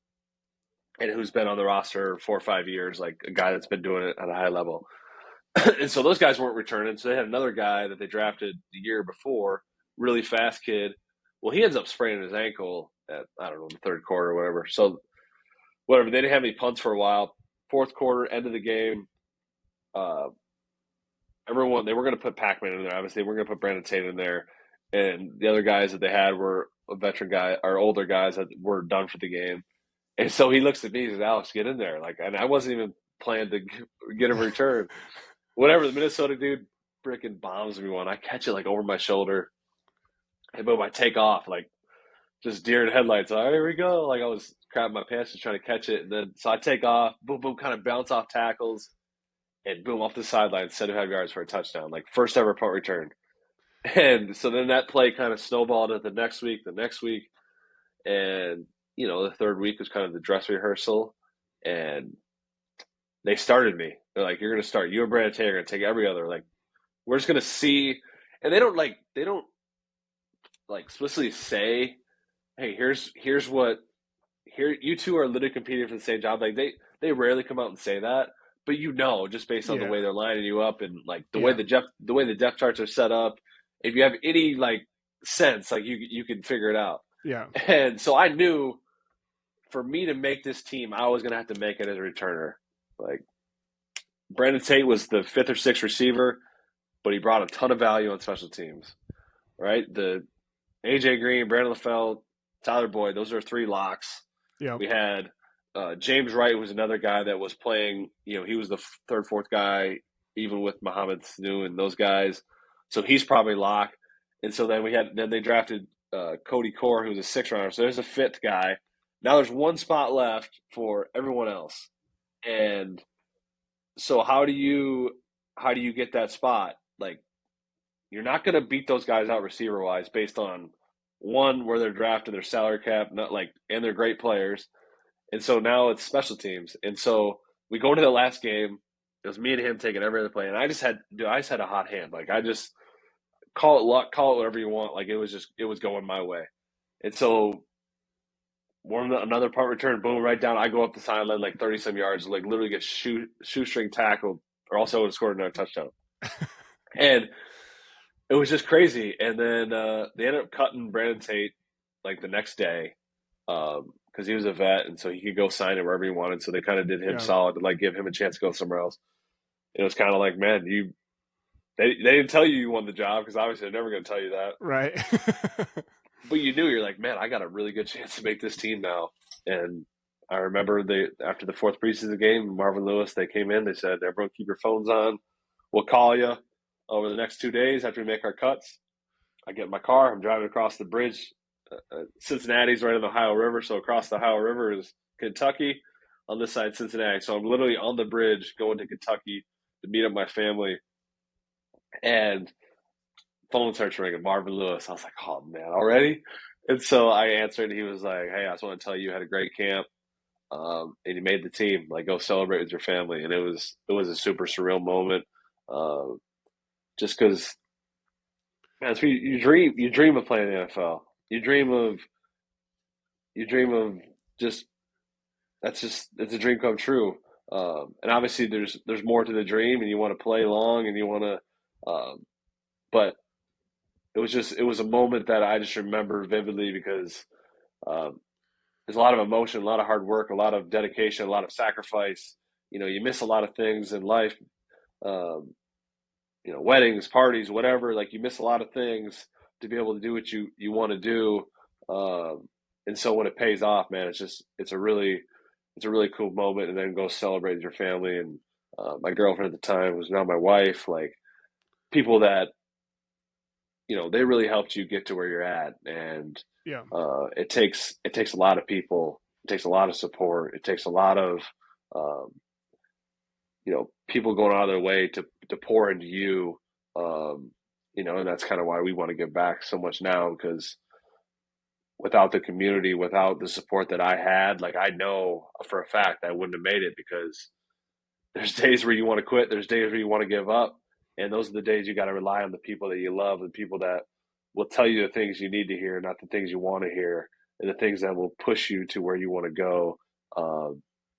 and who's been on the roster 4 or 5 years, like a guy that's been doing it at a high level. And so those guys weren't returning. So they had another guy that they drafted the year before, really fast kid. Well, he ends up spraining his ankle at, I don't know, the third quarter or whatever. So whatever, they didn't have any punts for a while. Fourth quarter, end of the game, uh, everyone, they were going to put Pac-Man in there. Obviously, they were going to put Brandon Tate in there. And the other guys that they had were a veteran guy or older guys that were done for the game. And so he looks at me, he says, Alex, get in there. Like, and I wasn't even planning to get a return. Whatever, the Minnesota dude freaking bombs me one. I catch it like over my shoulder. And boom, I take off like just deer in headlights. All right, here we go. Like I was crapping my pants just trying to catch it. And then so I take off, boom, boom, kind of bounce off tackles, and boom, off the sideline, 75 yards for a touchdown. Like first ever punt return. And so then that play kind of snowballed at the next week, and the third week was kind of the dress rehearsal, and they started me. They're like, "You're going to start. You and Brandon Tate are going to take every other. Like, we're just going to see." And they don't explicitly say, "Hey, here's what here you two are literally competing for the same job." Like they rarely come out and say that, but just based on the Yeah. way they're lining you up and like Yeah. the way the depth charts are set up, if you have any like sense, like you can figure it out. Yeah. And so I knew for me to make this team, I was gonna have to make it as a returner. Like Brandon Tate was the fifth or sixth receiver, but he brought a ton of value on special teams. Right? The AJ Green, Brandon LaFell, Tyler Boyd, those are three locks. Yeah. We had James Wright was another guy that was playing. He was the third, fourth guy, even with Mohamed Sanu and those guys. So he's probably locked. And so then they drafted Cody Core, who's a sixth rounder. So there's a fifth guy. Now there's one spot left for everyone else. And so how do you get that spot? Like you're not going to beat those guys out receiver wise based on one where they're drafted, their salary cap, and they're great players. And so now it's special teams. And so we go into the last game. It was me and him taking every other play, and I just had a hot hand. Like I just call it luck, call it whatever you want. Like it was going my way. And so another punt return, boom, right down. I go up the sideline like 30 some yards, like literally get shoestring tackled, or also would have scored another touchdown. And it was just crazy. And then they ended up cutting Brandon Tate like the next day because he was a vet, and so he could go sign it wherever he wanted. So they kind of did him Yeah. solid to like give him a chance to go somewhere else. It was kind of like, man, they didn't tell you won the job because obviously they're never going to tell you that. Right. But you knew, you're like, man, I got a really good chance to make this team now. And I remember after the fourth preseason game, Marvin Lewis, they came in, they said, everyone keep your phones on. We'll call you over the next 2 days after we make our cuts. I get in my car, I'm driving across the bridge. Cincinnati's right on the Ohio River, so across the Ohio River is Kentucky. On this side, Cincinnati. So I'm literally on the bridge going to Kentucky to meet up my family. And phone starts ringing, Marvin Lewis. I was like, oh man, already? And so I answered, and he was like, hey, I just want to tell you had a great camp. And you made the team. Like, go celebrate with your family. And it was a super surreal moment. Just because, man, you dream of playing in the NFL. You dream of just it's a dream come true. And obviously there's more to the dream, and you want to play long, and you want to, but it was a moment that I just remember vividly because um, there's a lot of emotion, a lot of hard work, a lot of dedication, a lot of sacrifice. You miss a lot of things in life. Um, weddings, parties, whatever. Like you miss a lot of things to be able to do what you want to do. And so when it pays off, man, it's a really cool moment. And then go celebrate with your family. And my girlfriend at the time was now my wife. Like people that they really helped you get to where you're at. And Yeah. it takes a lot of people. It takes a lot of support. It takes a lot of um, people going out of their way to pour into you. And that's kind of why we want to give back so much now, because without the community, without the support that I had, like I know for a fact I wouldn't have made it, because there's days where you want to quit, there's days where you want to give up, and those are the days you got to rely on the people that you love, the people that will tell you the things you need to hear, not the things you want to hear, and the things that will push you to where you want to go.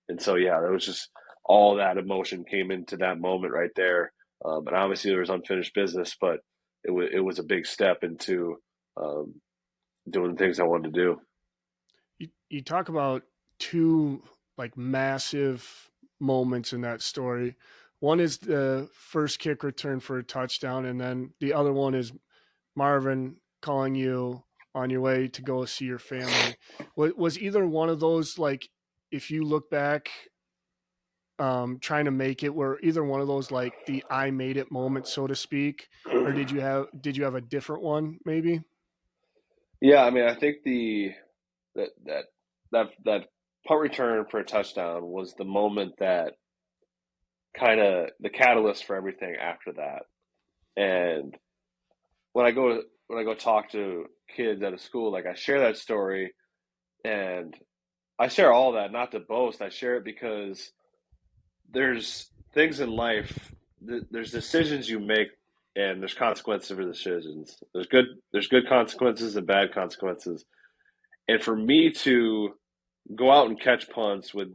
And so, yeah, there was just all that emotion came into that moment right there. And obviously, there was unfinished business, but it was a big step into um, doing the things I wanted to do. You talk about two like massive moments in that story. One is the first kick return for a touchdown, and then the other one is Marvin calling you on your way to go see your family. Was either one of those like, if you look back, trying to make it, were either one of those like the I made it moment, so to speak, or did you have a different one maybe? Yeah, I mean, I think the that that that punt return for a touchdown was the moment that kind of the catalyst for everything after that. And when I go talk to kids at a school, like I share that story, and I share all that not to boast. I share it because there's things in life. There's decisions you make, and there's consequences for decisions. There's good consequences and bad consequences. And for me to go out and catch punts with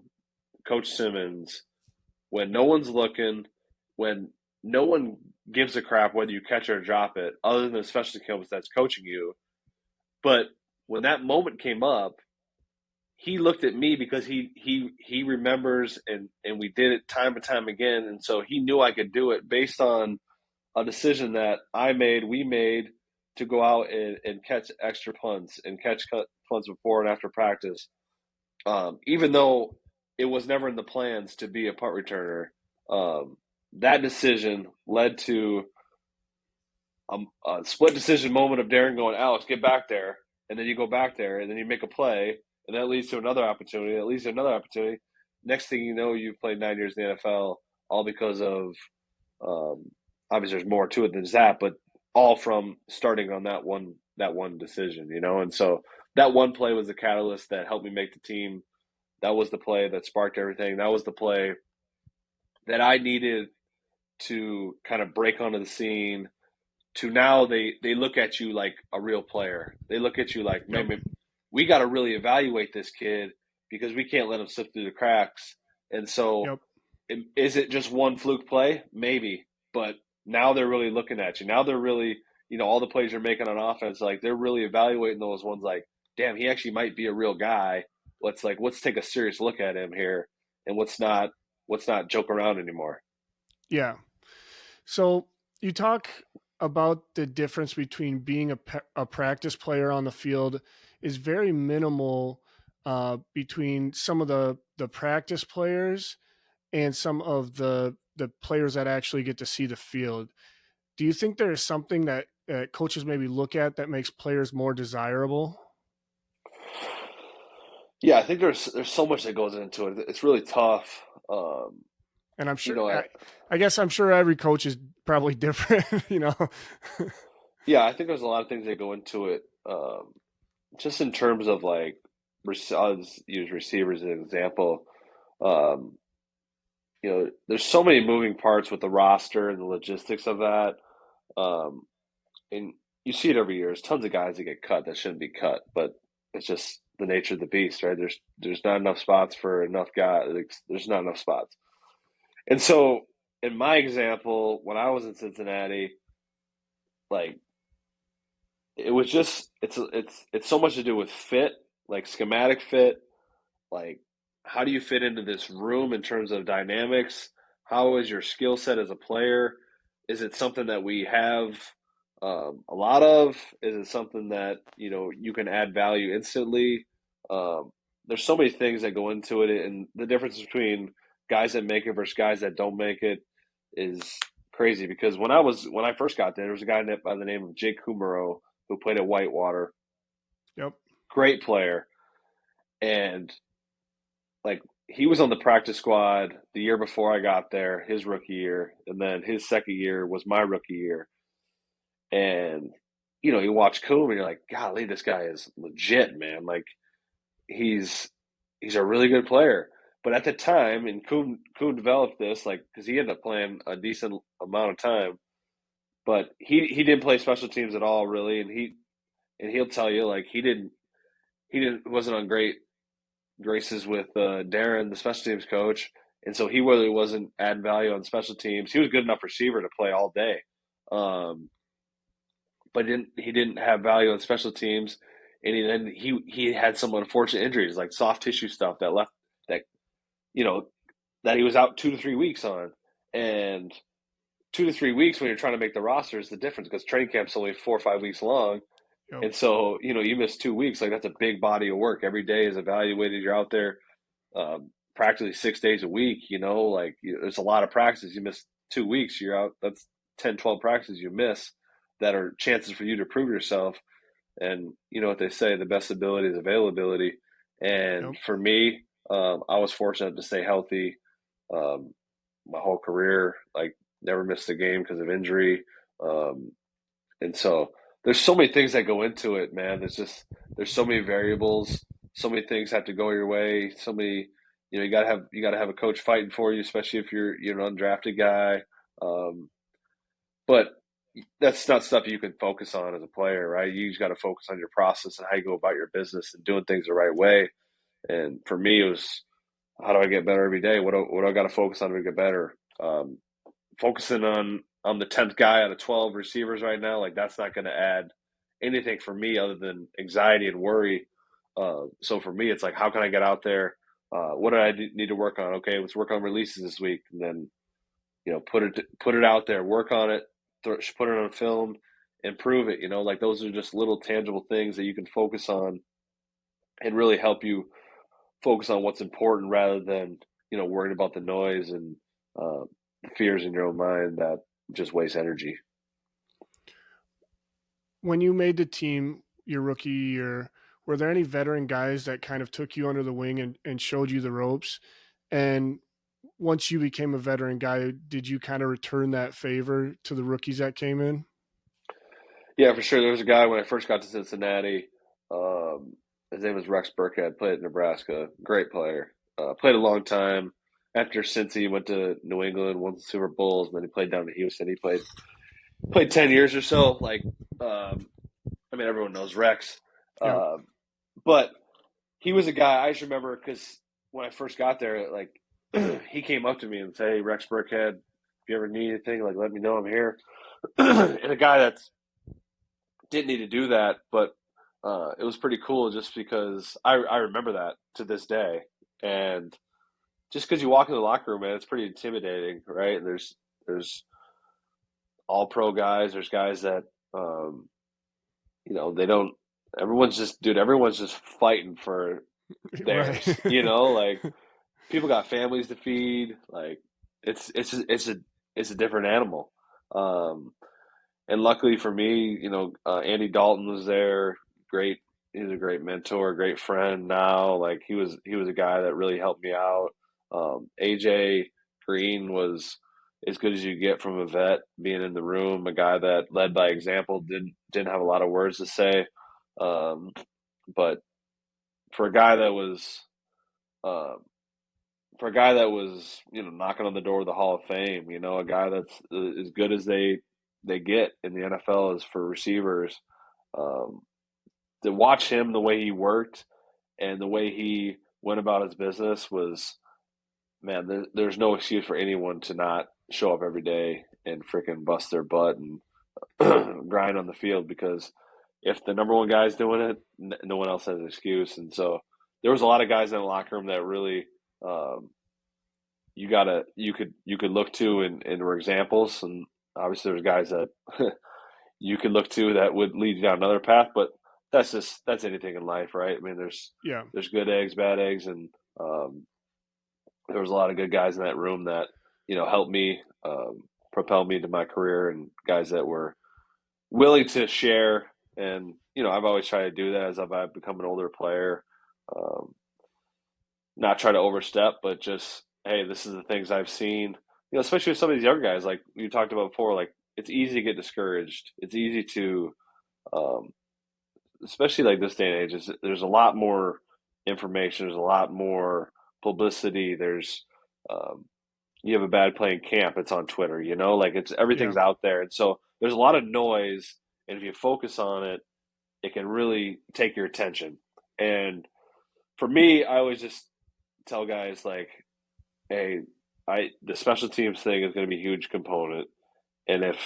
Coach Simmons when no one's looking, when no one gives a crap whether you catch or drop it, other than the specialty coach that's coaching you. But when that moment came up, he looked at me because he remembers and we did it time and time again, and so he knew I could do it based on a decision that we made to go out and catch extra punts and catch punts before and after practice. Even though it was never in the plans to be a punt returner, um, that decision led to a split decision moment of Darren going, Alex, get back there. And then you go back there and then you make a play. And that leads to another opportunity. That leads to another opportunity. Next thing you know, you've played 9 years in the NFL, all because of, um, obviously, there's more to it than that, but all from starting on that one decision, And so that one play was the catalyst that helped me make the team. That was the play that sparked everything. That was the play that I needed to kind of break onto the scene. To now they look at you like a real player. They look at you like, Yep. man, we got to really evaluate this kid because we can't let him slip through the cracks. And so, Yep. is it just one fluke play? Maybe, but now they're really looking at you. Now they're really, all the plays you're making on offense, like they're really evaluating those ones. Like, damn, he actually might be a real guy. Let's take a serious look at him here, and let's not joke around anymore. Yeah. So you talk about the difference between being a practice player on the field is very minimal between some of the practice players and some of the players that actually get to see the field. Do you think there is something that coaches maybe look at that makes players more desirable? Yeah, I think there's so much that goes into it. It's really tough. Um, And I'm you sure, know, I, I guess I'm sure every coach is probably different, you know? yeah, I think there's a lot of things that go into it. Just in terms of like, I'll just use receivers as an example. Um, there's so many moving parts with the roster and the logistics of that. Um, and you see it every year. There's tons of guys that get cut that shouldn't be cut, but it's just the nature of the beast, right? There's not enough spots for enough guys. There's not enough spots. And so, in my example, when I was in Cincinnati, like it was just it's so much to do with fit, like schematic fit, like how do you fit into this room in terms of dynamics? How is your skill set as a player? Is it something that we have a lot of? Is it something that you can add value instantly? Um, there's so many things that go into it, and the difference between guys that make it versus guys that don't make it is crazy. Because when I first got there was a guy by the name of Jake Kumaro who played at Whitewater, Yep. great player, and like he was on the practice squad the year before I got there, his rookie year, and then his second year was my rookie year. And you watch Coom and you're like, golly, this guy is legit, man. Like he's he's a really good player. But at the time, and Coom developed this, like because he ended up playing a decent amount of time. but he didn't play special teams at all really, and he'll tell you like he wasn't on great graces with Darren, the special teams coach, and so he really wasn't adding value on special teams. He was good enough receiver to play all day, but he didn't have value on special teams, and he had some unfortunate injuries like soft tissue stuff that left that you know that he was out 2 to 3 weeks on, and 2 to 3 weeks when you're trying to make the roster is the difference because training camp's only 4 or 5 weeks long. Yep. And so, you miss 2 weeks, like that's a big body of work. Every day is evaluated. You're out there practically 6 days a week, there's a lot of practices. You miss 2 weeks, you're out. That's 10, 12 practices you miss that are chances for you to prove yourself. And you know what they say, the best ability is availability. And Yep. for me, I was fortunate to stay healthy um, my whole career, like never missed a game because of injury. Um, and so there's so many things that go into it, man. There's so many variables. So many things have to go your way. So many, you gotta have a coach fighting for you, especially if you're an undrafted guy. Um, but that's not stuff you can focus on as a player, right? You just got to focus on your process and how you go about your business and doing things the right way. And for me, it was how do I get better every day? What do I got to focus on to get better? Focusing on I'm the 10th guy out of 12 receivers right now, like that's not going to add anything for me other than anxiety and worry. So for me, it's like, how can I get out there? What do I need to work on? Okay, let's work on releases this week, and then put it out there, work on it, put it on film, improve it. Like those are just little tangible things that you can focus on and really help you focus on what's important rather than worrying about the noise and uh, the fears in your own mind that just waste energy. When you made the team your rookie year, were there any veteran guys that kind of took you under the wing and showed you the ropes? And once you became a veteran guy, did you kind of return that favor to the rookies that came in? Yeah, for sure. There was a guy when I first got to Cincinnati. Um, his name was Rex Burkhead. Played at Nebraska. Great player. Played a long time. After Cincy, he went to New England, won the Super Bowls, and then he played down to Houston. He played 10 years or so. Everyone knows Rex, Yep. uh, but he was a guy I just remember because when I first got there, like he came up to me and said, "Hey, Rex Burkhead, if you ever need anything, like let me know. I'm here." And a guy that didn't need to do that, but it was pretty cool just because I remember that to this day. And just because you walk in the locker room, man, it's pretty intimidating, right? And there's all pro guys. There's guys that they don't. Everyone's just fighting for Right. theirs. Like people got families to feed. Like it's a different animal. Um, and luckily for me, Andy Dalton was there. Great, he's a great mentor, great friend. Now, like he was a guy that really helped me out. AJ Green was as good as you get from a vet, being in the room, a guy that led by example, didn't have a lot of words to say, um, but for a guy that was uh, knocking on the door of the Hall of Fame, a guy that's as good as they get in the NFL is for receivers. Um, to watch him, the way he worked and the way he went about his business was, man, there's no excuse for anyone to not show up every day and freaking bust their butt and grind on the field because if the number one guy's doing it, no one else has an excuse. And so there was a lot of guys in the locker room that really um, you could look to and were examples. And obviously there's guys that you could look to that would lead you down another path, but that's anything in life, right? I mean, there's Yeah. there's good eggs, bad eggs, and there was a lot of good guys in that room that helped me propel me into my career, and guys that were willing to share. And I've always tried to do that as I've become an older player. Um, Not try to overstep, but just hey, this is the things I've seen. Especially with some of these younger guys, like you talked about before, like it's easy to get discouraged. It's easy to um, especially like this day and age, there's a lot more information. There's a lot more publicity. There's you have a bad play in camp, it's on Twitter. Like it's Yeah. everything's out there, and so there's a lot of noise, and if you focus on it, it can really take your attention. And for me, I always just tell guys like, hey, the special teams thing is going to be a huge component, and if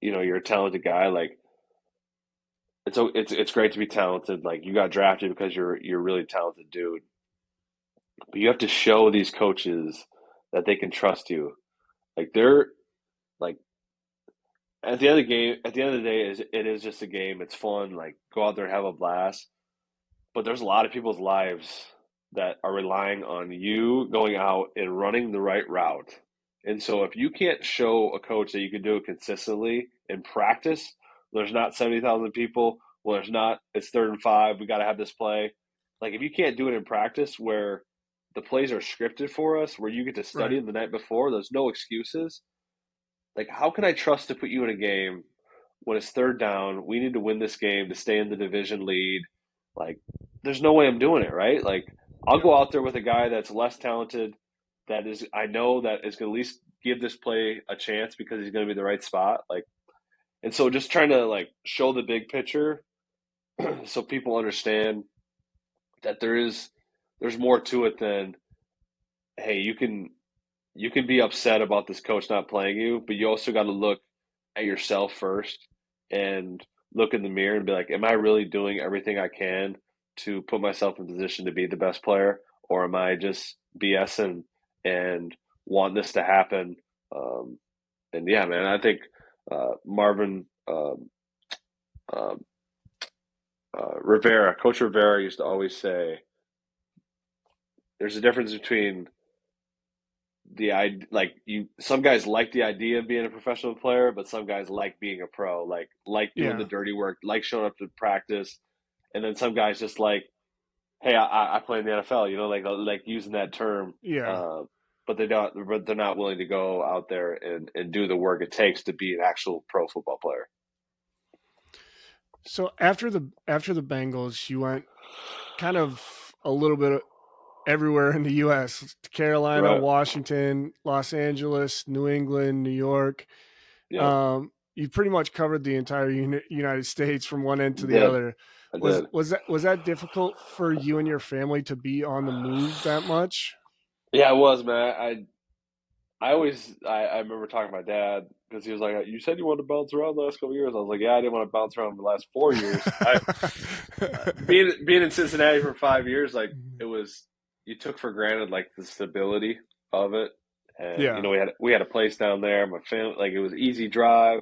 you're a talented guy, like it's great to be talented. Like you got drafted because you're a really talented dude, but you have to show these coaches that they can trust you. Like they're like at the end of the game, at the end of the day, it is just a game. It's fun. Like go out there and have a blast. But there's a lot of people's lives that are relying on you going out and running the right route. And so if you can't show a coach that you can do it consistently in practice, there's not 70,000 people. Well, there's not, it's 3rd and 5. We got to have this play. Like if you can't do it in practice where the plays are scripted for us, where you get to study Right. them the night before, there's no excuses. Like, how can I trust to put you in a game when it's 3rd down? We need to win this game to stay in the division lead. Like, there's no way I'm doing it, right? Like, I'll Yep. go out there with a guy that's less talented, that is, I know that is going to at least give this play a chance because he's going to be the right spot. Like, and so just trying to like show the big picture so people understand that there's more to it than, hey, you can be upset about this coach not playing you, but you also got to look at yourself first and look in the mirror and be like, am I really doing everything I can to put myself in position to be the best player, or am I just BSing and want this to happen? Um, and yeah, man, I think Marvin uh, Rivera, Coach Rivera used to always say, there's a difference between like you some guys like the idea of being a professional player, but some guys like being a pro, like doing the Yeah. dirty work, like showing up to practice, and then some guys just like, hey, I play in the NFL, like using that term, Yeah. uh, but they're not willing to go out there and do the work it takes to be an actual pro football player. So after the Bengals, you went kind of a little bit everywhere in the U.S. Carolina, Right. Washington, Los Angeles, New England, New York. Yep. You pretty much covered the entire United States from one end to the Did. other. I Was did. was that was that difficult for you and your family to be on the move that much? Yeah, it was, man. I remember talking to my dad because he was like, "You said you wanted to bounce around the last couple of years." I was like, "Yeah, I didn't want to bounce around the last 4 years." I being in Cincinnati for 5 years, like it was, you took for granted like the stability of it, and Yeah. we had a place down there. My family, like it was easy drive.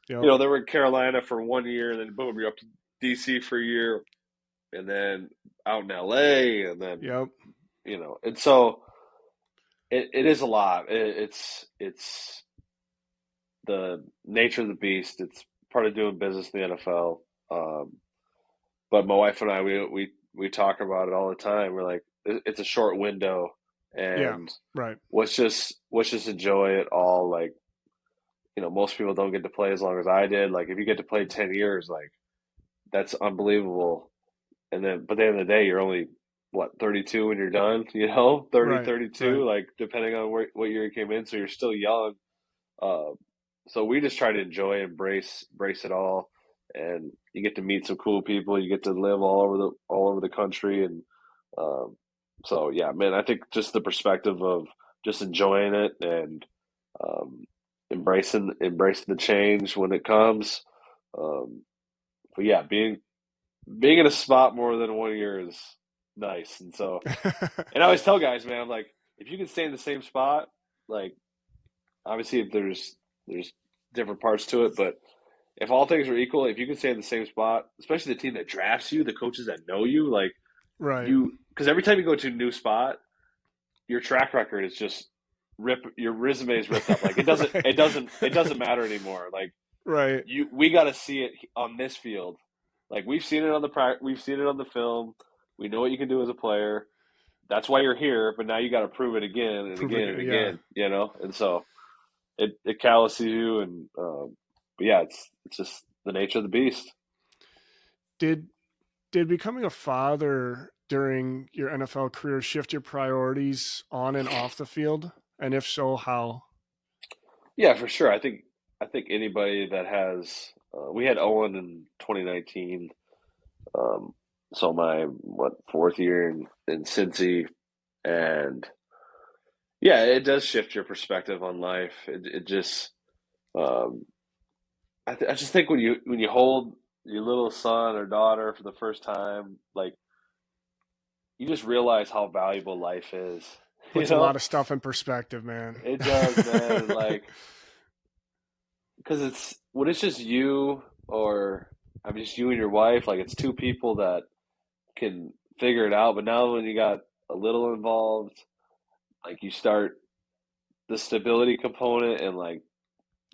Yep. They were in Carolina for 1 year, and then boom, you're up to DC for a year, and then out in LA, and then Yep. and so it is a lot. It's the nature of the beast. It's part of doing business in the NFL. But my wife and I, we talk about it all the time. We're like, it's a short window, Yeah. and Right. let's just enjoy it all. Like, most people don't get to play as long as I did. Like, if you get to play 10 years, like that's unbelievable. And then, but at the end of the day, you're only what 32 when you're done. 30, Right. Right. 32, like depending on what year you came in. So you're still young. Uh, so we just try to enjoy, embrace it all, and you get to meet some cool people. You get to live all over the country, and um, so yeah, man. I think just the perspective of just enjoying it and um, embracing the change when it comes. Um, but yeah, being in a spot more than 1 year is nice, and I always tell guys, man, I'm like, if you can stay in the same spot, like obviously if there's different parts to it, but if all things are equal, if you can stay in the same spot, especially the team that drafts you, the coaches that know you, like Right. because every time you go to a new spot, your track record is just your resume is ripped up. Like it Right. doesn't it doesn't matter anymore. Like Right. we got to see it on this field. Like we've seen it on the film. We know what you can do as a player. That's why you're here, but now you got to prove it again and Prove it again and again. Yeah. again. And so it calluses you, and but yeah, it's just the nature of the beast. Did did becoming a father during your NFL career shift your priorities on and off the field? And if so, how? Yeah, for sure. I think. I think anybody that has, we had Owen in 2019. Um, so my fourth year in Cincy, and yeah, it does shift your perspective on life. It just, um, I just think when you hold your little son or daughter for the first time, like you just realize how valuable life is. You Puts a lot know, of stuff in perspective, man. it does, man. And like, because it's when it's just you, or I mean, just you and your wife, like it's two people that can figure it out. But now when you got a little involved, like you start the stability component, and like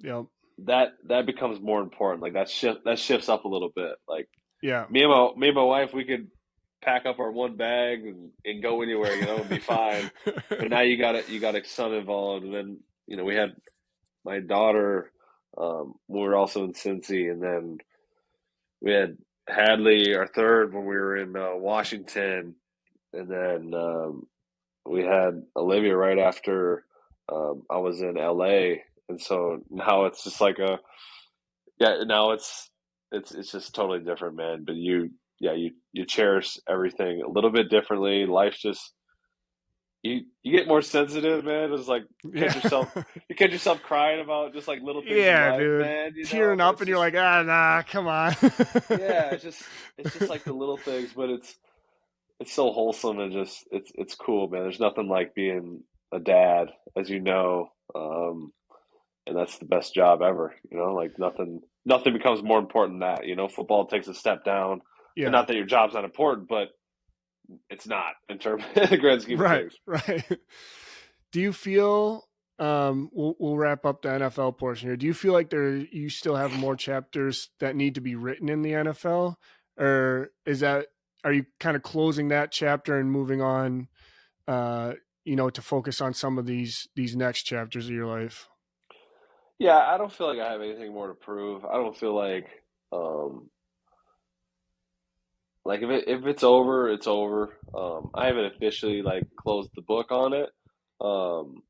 Yep. that becomes more important. Like that shifts up a little bit. Like Yeah. me and my wife, we could pack up our one bag and go anywhere, and be fine. But now you got a son involved, and then we had my daughter. We were also in Cincy, and then we had Hadley, our third, when we were in Washington, and then we had Olivia right after I was in LA, and so now it's just like a yeah. Now it's just totally different, man. But you cherish everything a little bit differently. Life's just you get more sensitive, man. It's like Yeah. you catch yourself crying about just like little things in Yeah, life, dude. man. Tearing But up it's and you're just like, ah, nah, come on. yeah, it's just like the little things, but it's so wholesome and just it's cool, man. There's nothing like being a dad, as you know, and that's the best job ever. Like nothing becomes more important than that. Football takes a step down, and Yeah. not that your job's not important, but it's not in terms of the grand scheme of Right. things. Right. Do you feel we'll wrap up the NFL portion here. Do you feel like you still have more chapters that need to be written in the NFL, or are you kind of closing that chapter and moving on to focus on some of these next chapters of your life? Yeah, I don't feel like I have anything more to prove. I don't feel um, like if it's over, it's over. I haven't officially like closed the book on it. Um,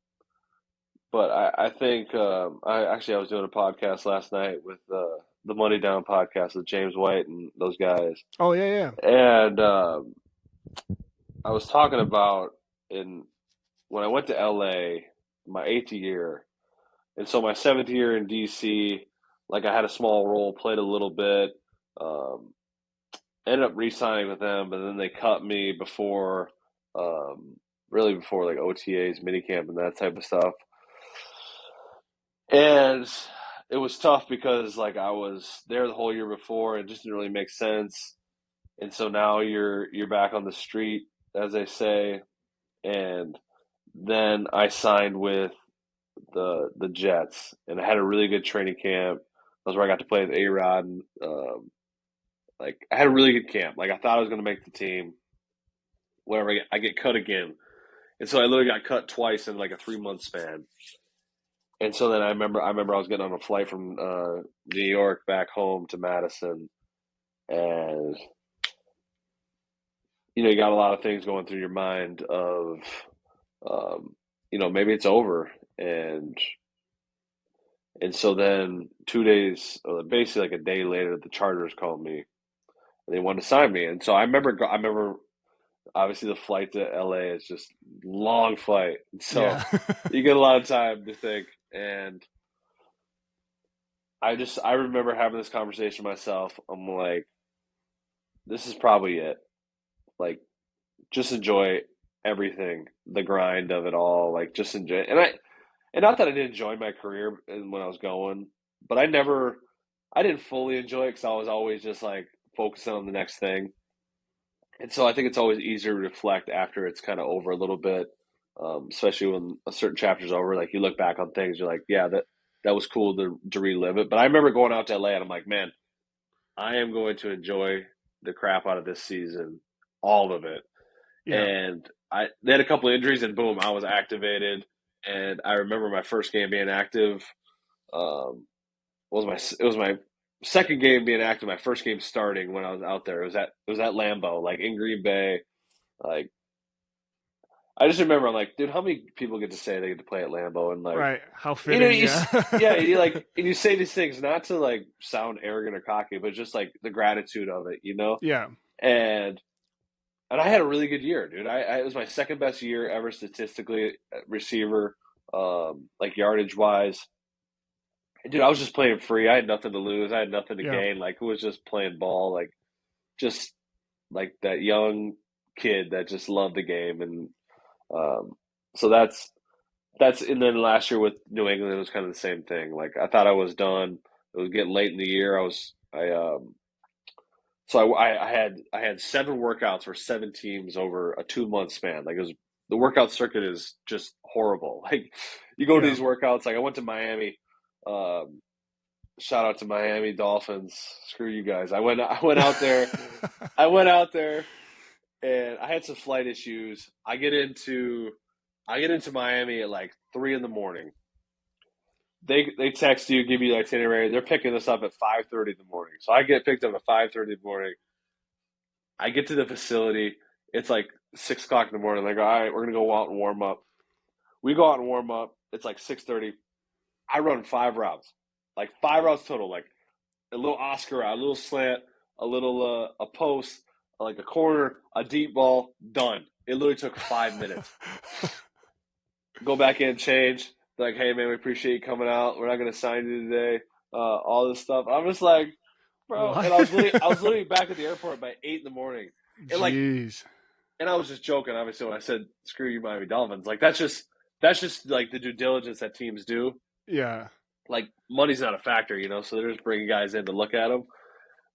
But I think I was doing a podcast last night with the Money Down podcast with James White and those guys, Oh yeah, yeah. and I was talking about in when I went to LA my eighth year, and so my seventh year in DC, like I had a small role, played a little bit, um, ended up re-signing with them, but then they cut me before, really before like OTAs, minicamp, and that type of stuff. And it was tough because like I was there the whole year before, it just didn't really make sense. And so now you're back on the street, as they say. And then I signed with the Jets, and I had a really good training camp. That's where I got to play with A Rod. And, like I had a really good camp. Like I thought I was going to make the team. Whatever, I get cut again, and so I literally got cut twice in like a 3 month span. And so then I remember I was getting on a flight from New York back home to Madison, and you got a lot of things going through your mind of, um, maybe it's over, and so then 2 days, basically like a day later, the Chargers called me and they wanted to sign me, and so I remember obviously the flight to LA is just long flight, so Yeah. you get a lot of time to think, and I remember having this conversation myself. I'm like, this is probably it. Like, just enjoy everything, the grind of it all. Like, just enjoy. And not that I didn't enjoy my career when I was going, but I didn't fully enjoy it because I was always just like focusing on the next thing. And so I think it's always easier to reflect after it's kind of over a little bit, especially when a certain chapter's over. Like you look back on things, you're like, yeah, that was cool to relive it. But I remember going out to LA and I'm like, man, I am going to enjoy the crap out of this season, all of it. Yeah. And they had a couple of injuries, and boom, I was activated. And I remember my first game being active. It was my second game being active. My first game starting when I was out there. It was at Lambeau, like in Green Bay. Like I just remember I'm like, dude, how many people get to say they get to play at Lambeau and like, Right. How you know, fitting, yeah. yeah, and you like, and you say these things not to like sound arrogant or cocky, but just like the gratitude of it, you know. Yeah. And I had a really good year, dude. It was my second best year ever statistically, receiver, like yardage wise. And dude, I was just playing free. I had nothing to lose. I had nothing to Yeah. gain. Like it was just playing ball, like just like that young kid that just loved the game. And um, so and then last year with New England, it was kind of the same thing. Like I thought I was done. It was getting late in the year. I had 7 workouts for 7 teams over a 2 month span. Like it was the workout circuit is just horrible. Like you go to Yeah. these workouts. Like I went to Miami. Um, Shout out to Miami Dolphins. Screw you guys. I went out there. I went out there and I had some flight issues. I get into Miami at like 3 in the morning. They text you, give you the itinerary. They're picking us up at 5:30 in the morning. So I get picked up at 5:30 in the morning. I get to the facility. It's like 6 o'clock in the morning. They go, all right, we're gonna go out and warm up. We go out and warm up. It's like 6:30. I run 5 routes, like 5 routes total, like a little Oscar route, a little slant, a little a post, like a corner, a deep ball, done. It literally took 5 minutes. Go back in, change. Like, hey man, we appreciate you coming out. We're not gonna sign you today. All this stuff. I'm just like, bro. What? And I was literally back at the airport by 8 in the morning, and like, Jeez. and I was just joking, obviously, when I said screw you, Miami Dolphins. Like that's just like the due diligence that teams do. Yeah. Like money's not a factor, you know, so they're just bringing guys in to look at them.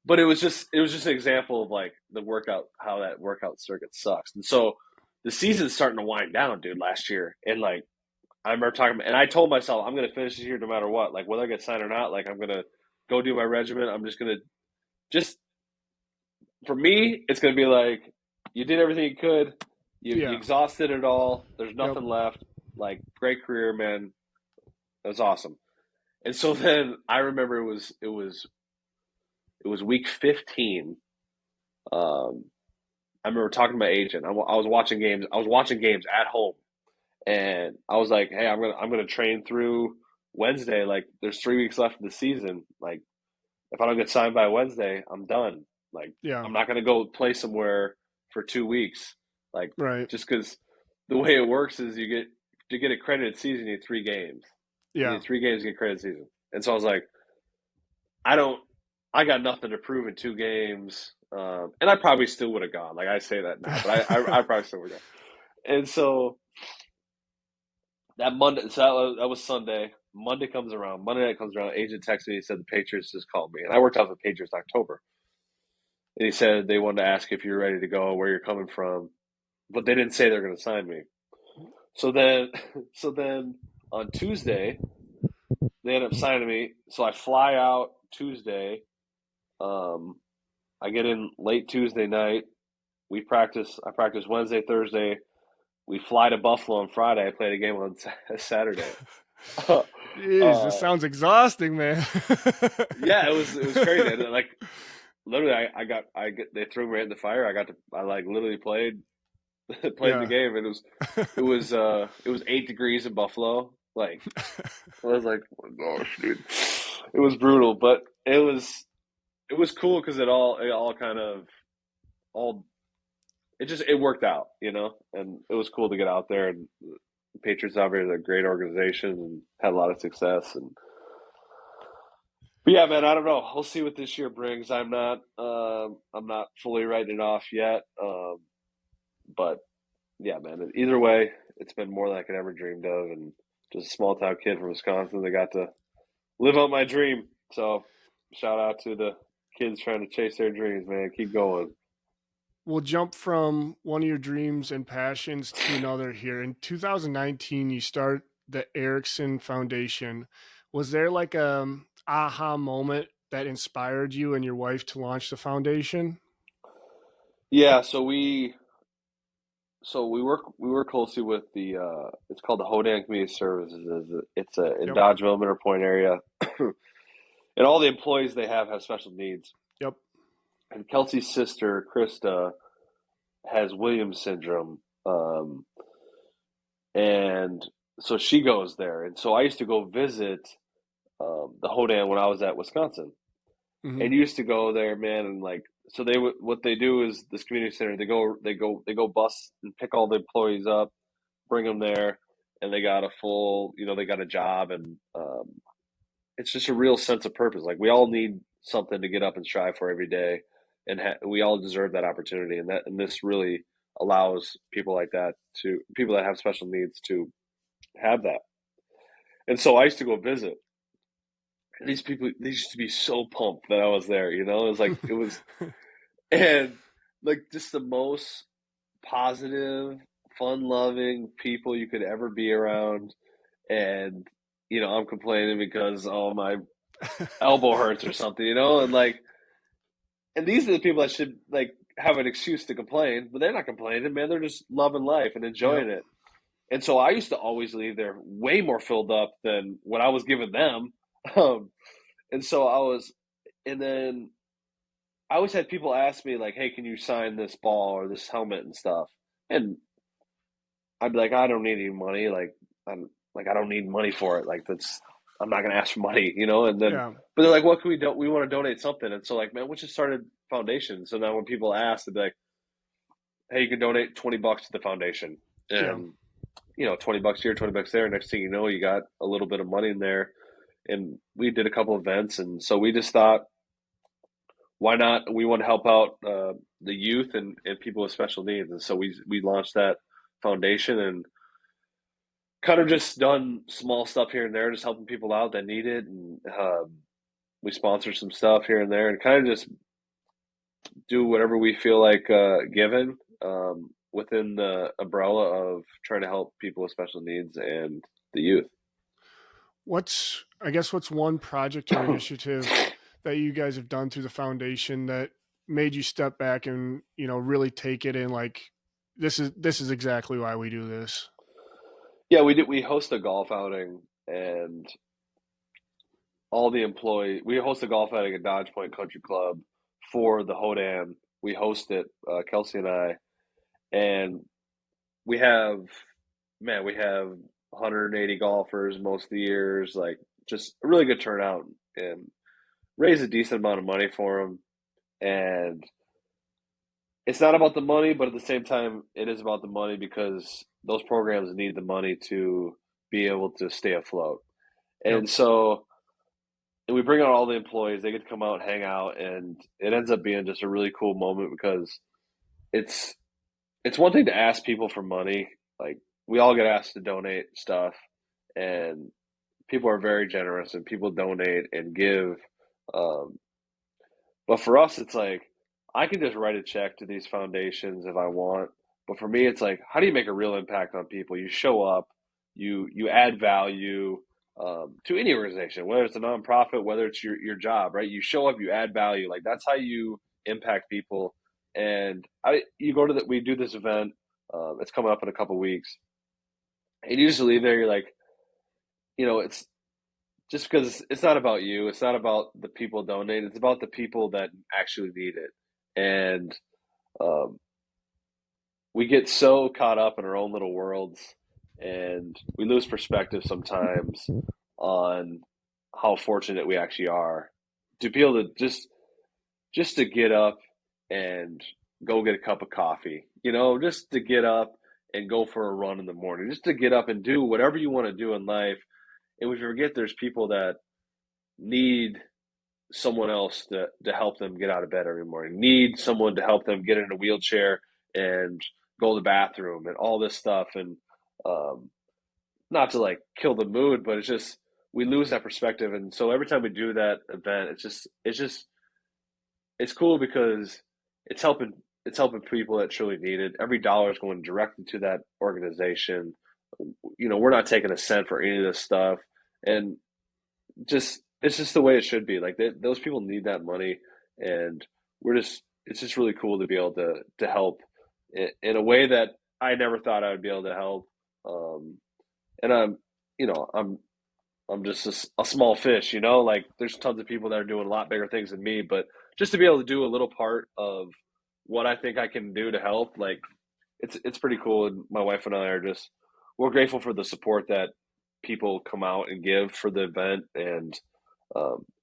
But it was just an example of like the workout, how that workout circuit sucks. And so the season's starting to wind down, dude. Last year, and like I remember talking, and I told myself I'm going to finish this year no matter what, like whether I get signed or not. Like I'm going to go do my regimen. I'm just going to just for me, it's going to be like you did everything you could. You Yeah. exhausted it all. There's Yep. nothing left. Like great career, man. It was awesome. And so then I remember it was week 15. Um, I remember talking to my agent. I was watching games. I was watching games at home, and I was like, "Hey, I'm gonna train through Wednesday. Like, there's 3 weeks left of the season. Like, if I don't get signed by Wednesday, I'm done. Like, Yeah. I'm not gonna go play somewhere for 2 weeks. Like, Right. just because the way it works is to get a credited season, you need 3 games. You Yeah. need 3 games to get credited season. And so I was like, I don't. I got nothing to prove in 2 games, and I probably still would have gone. Like I say that now, but I probably still would have gone. And so that Monday, so that was Sunday. Monday comes around. Monday night comes around. Agent texted me. He said the Patriots just called me, and I worked out with the Patriots in October. And he said they wanted to ask if you're ready to go, where you're coming from, but they didn't say they're going to sign me. So then, so then on Tuesday they end up signing me. So I fly out Tuesday. Um, I get in late Tuesday night. We practice. I practice Wednesday, Thursday. We fly to Buffalo on Friday. I played a game on Saturday. Jeez, this sounds exhausting, man. Yeah, it was crazy. And like literally, they threw me right in the fire. I like literally played played the Yeah. game, and it was 8 degrees in Buffalo. Like I was like, oh my gosh, dude, it was brutal, but it was cool because it all kind of all it worked out, you know, and it was cool to get out there. And the Patriots obviously is a great organization and had a lot of success. And but yeah, man, I don't know. We'll see what this year brings. I'm not fully writing it off yet. But yeah, man. Either way, it's been more than I could ever dreamed of, and just a small town kid from Wisconsin that got to live out my dream. So shout out to the kids trying to chase their dreams, man. Keep going. We'll jump from one of your dreams and passions to another here. In 2019, you start the Erickson Foundation. Was there like a aha moment that inspired you and your wife to launch the foundation? Yeah, so we work closely with the it's called the Hodan Community Services. It's in Yep. Dodgeville, Mineral Point area, and all the employees they have special needs. Yep. And Kelsey's sister Krista has Williams syndrome, and so she goes there. And so I used to go visit the Hodan when I was at Wisconsin, Hmm. and used to go there, man. And like, so they would, what they do is this community center, they go bus and pick all the employees up, bring them there, and they got a full, they got a job, and it's just a real sense of purpose. Like, we all need something to get up and strive for every day, and we all deserve that opportunity. And this really allows people like that, to people that have special needs, to have that. And so I used to go visit, and these people, they used to be so pumped that I was there. It was like, and like, just the most positive, fun-loving people you could ever be around. And I'm complaining because, oh, my elbow hurts or something, and like, and these are the people that should, like, have an excuse to complain, but they're not complaining, man. They're just loving life and Yep. enjoying it. And so I used to always leave there way more filled up than what I was giving them. Um, and so and then I always had people ask me, like, "Hey, can you sign this ball or this helmet and stuff?" And I'd be like, "I don't need any money. I don't need money for it. Like, I'm not gonna ask for money, And then, Yeah. but they're like, "What can we do? We want to donate something." And so, like, man, we just started foundation. So now when people ask, they'd be like, "Hey, you can donate $20 to the foundation," Yeah. and $20 here, $20 there. Next thing you know, you got a little bit of money in there. And we did a couple events, and so we just thought, why not? We want to help out the youth and people with special needs, and so we launched that foundation, and kind of just done small stuff here and there, just helping people out that need it. And we sponsor some stuff here and there, and kind of just do whatever we feel like giving, within the umbrella of trying to help people with special needs and the youth. What's one project or initiative that you guys have done through the foundation that made you step back and, really take it in, like, this is exactly why we do this. Yeah, we did. We host a golf outing, and all the employees. We host a golf outing at Dodge Point Country Club for the Hodan. We host it, Kelsey and I, and we have, man, we have 180 golfers most of the years. Like, just a really good turnout, and raise a decent amount of money for them. And it's not about the money, but at the same time, it is about the money, because those programs need the money to be able to stay afloat. Yep. And so, and we bring out all the employees. They get to come out and hang out, and it ends up being just a really cool moment, because it's it's one thing to ask people for money. Like, we all get asked to donate stuff, and people are very generous, and people donate and give. Um, but for us, it's like, I can just write a check to these foundations if I want. But for me, it's like, how do you make a real impact on people? You show up, you add value, to any organization, whether it's a nonprofit, whether it's your job, right? You show up, you add value. Like, that's how you impact people. And you go to we do this event. It's coming up in a couple weeks, and you just leave there. You're like, it's just because it's not about you. It's not about the people donating. It's about the people that actually need it. And um, we get so caught up in our own little worlds, and we lose perspective sometimes on how fortunate we actually are to be able to just to get up and go get a cup of coffee, just to get up and go for a run in the morning, just to get up and do whatever you want to do in life. And we forget there's people that need someone else to help them get out of bed every morning, need someone to help them get in a wheelchair and go to the bathroom and all this stuff. And um, not to, like, kill the mood, but it's just, we lose that perspective. And so every time we do that event, it's cool, because it's helping it's helping people that truly need it. Every dollar is going directly to that organization. We're not taking a cent for any of this stuff. And just it's just the way it should be. Like, those people need that money, and it's just really cool to be able to help in a way that I never thought I would be able to help. Um, and you know, I'm just a small fish. Like, there's tons of people that are doing a lot bigger things than me, but just to be able to do a little part of what I think I can do to help, like, it's pretty cool. And my wife and I are just, we're grateful for the support that people come out and give for the event, and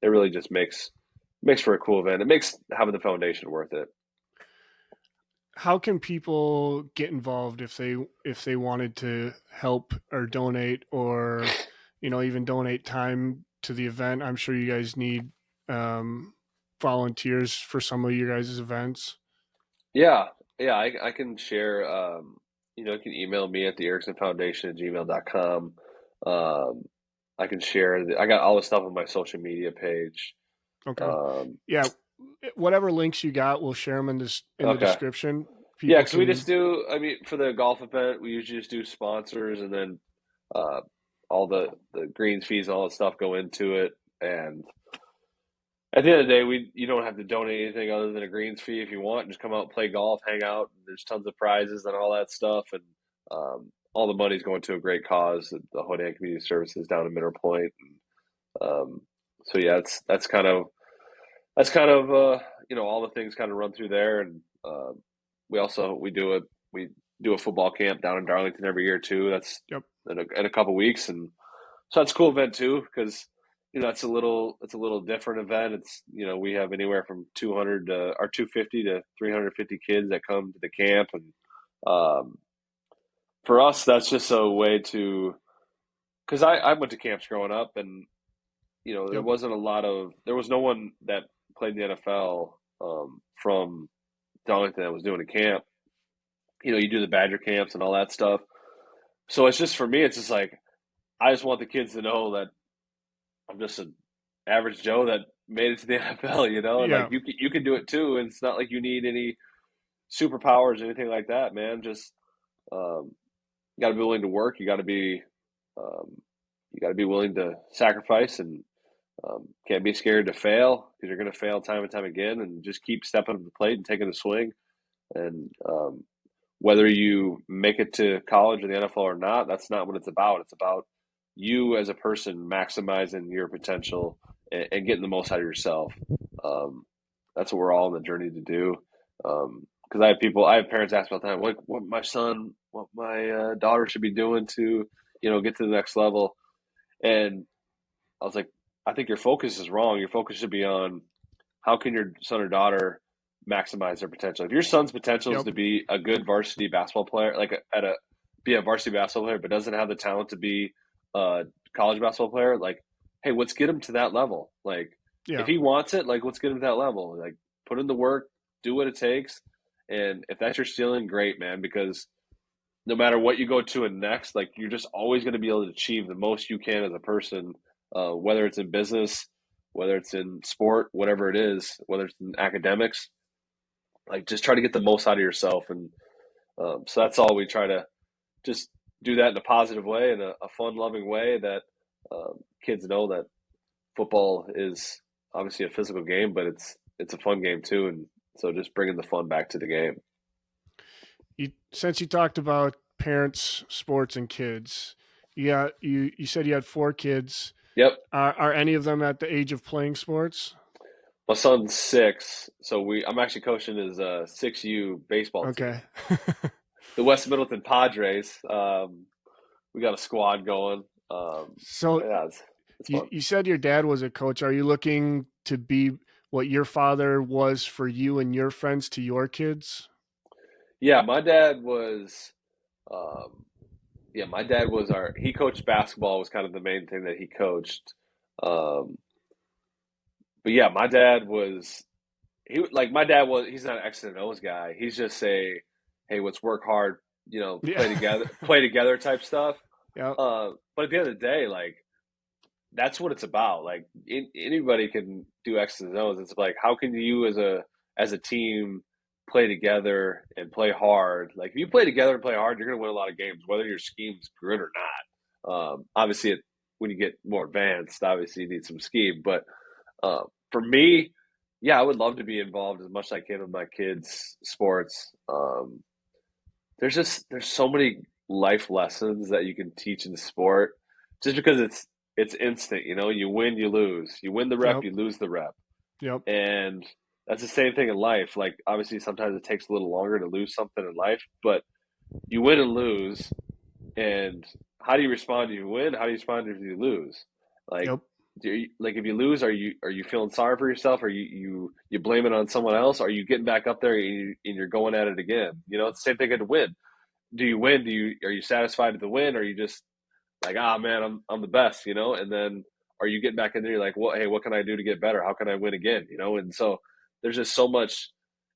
it really just makes for a cool event. It makes having the foundation worth it. How can people get involved if they wanted to help or donate, or even donate time to the event? I'm sure you guys need um, volunteers for some of your guys' events. Yeah, yeah, I can share. You can email me at the Erickson Foundation at gmail.com. Um, I can share. I got all the stuff on my social media page. Okay. Um, Yeah, whatever links you got, we'll share them in the okay. description. Yeah, People because we just can. do. I mean, for the golf event, we usually just do sponsors, and then uh, all the greens fees and all that stuff go into it. And at the end of the day, we you don't have to donate anything other than a greens fee if you want. Just come out, play golf, hang out. There's tons of prizes and all that stuff, and all the money's going to a great cause, the Hodan Community Services down in Mineral Point. And, so yeah, that's kind of all the things kind of run through there, and we do a football camp down in Darlington every year too. That's Yep. in a couple weeks, and so that's a cool event too because it's a little different event. We have anywhere from 200 or 250 to 350 kids that come to the camp, and um, for us that's just a way to because I went to camps growing up, and Yep. there was no one that played in the NFL from Darlington that was doing a camp. You do the Badger camps and all that stuff. So it's just for me, it's just like I just want the kids to know that I'm just an average Joe that made it to the NFL, and like Yeah. you can do it too. And it's not like you need any superpowers or anything like that, man. Just um, you got to be willing to work. Um, you got to be willing to sacrifice, and can't be scared to fail because you're going to fail time and time again. And just keep stepping up to the plate and taking a swing. And whether you make it to college or the NFL or not, that's not what it's about. It's about you as a person maximizing your potential and getting the most out of yourself. Um, that's what we're all on the journey to do. Because I have parents ask me all the time, like, what my daughter should be doing to, get to the next level. And I was like, I think your focus is wrong. Your focus should be on how can your son or daughter maximize their potential. If your son's potential is Yep. to be a good varsity basketball player, like be a varsity basketball player, but doesn't have the talent to be a college basketball player, like, hey, let's get him to that level. Like, if Yeah. he wants it, like, let's get him to that level. Like, put in the work, do what it takes, and if that's your ceiling, great, man. Because no matter what you go to and next, like, you're just always going to be able to achieve the most you can as a person, whether it's in business, whether it's in sport, whatever it is, whether it's in academics, like just try to get the most out of yourself. And so that's all we try to just do that in a positive way, in a fun loving way that kids know that football is obviously a physical game, but it's a fun game too. And so just bringing the fun back to the game. Since you talked about parents, sports, and kids, you said you had 4 kids. Yep. Are any of them at the age of playing sports? My son's 6, so I'm actually coaching his 6U baseball team, Okay. the West Middleton Padres. We got a squad going. So Yeah, it's you, fun. you said your dad was a coach. Are you looking to be what your father was for you and your friends to your kids? Yeah, my dad was. Um, yeah, my dad was our. He coached basketball was kind of the main thing that he coached. Um, but yeah, my dad was. My dad was. He's not an X and O's guy. He's just hey, let's work hard. Yeah. Play together type stuff. Yeah. But at the end of the day, like that's what it's about. Like anybody can do X's and O's. It's like how can you as a team play together and play hard? Like if you play together and play hard, you're going to win a lot of games, whether your scheme's good or not. Obviously, when you get more advanced, obviously you need some scheme. But for me, yeah, I would love to be involved as much as I can with my kids' sports. There's so many life lessons that you can teach in sport just because it's instant, you win, you lose, you win the rep, Yep. you lose the rep. Yep. And that's the same thing in life. Like obviously sometimes it takes a little longer to lose something in life, but you win and lose, And how do you respond if you win? How do you respond if you lose? Like, Yep. like if you lose, are you feeling sorry for yourself? Are you blame it on someone else? Are you getting back up there and you're going at it again? It's the same thing at the win. Do you win? Are you satisfied with the win? Or are you just like, ah, man, I'm the best, And then are you getting back in there? You're like, well, hey, what can I do to get better? How can I win again? And so there's just so much,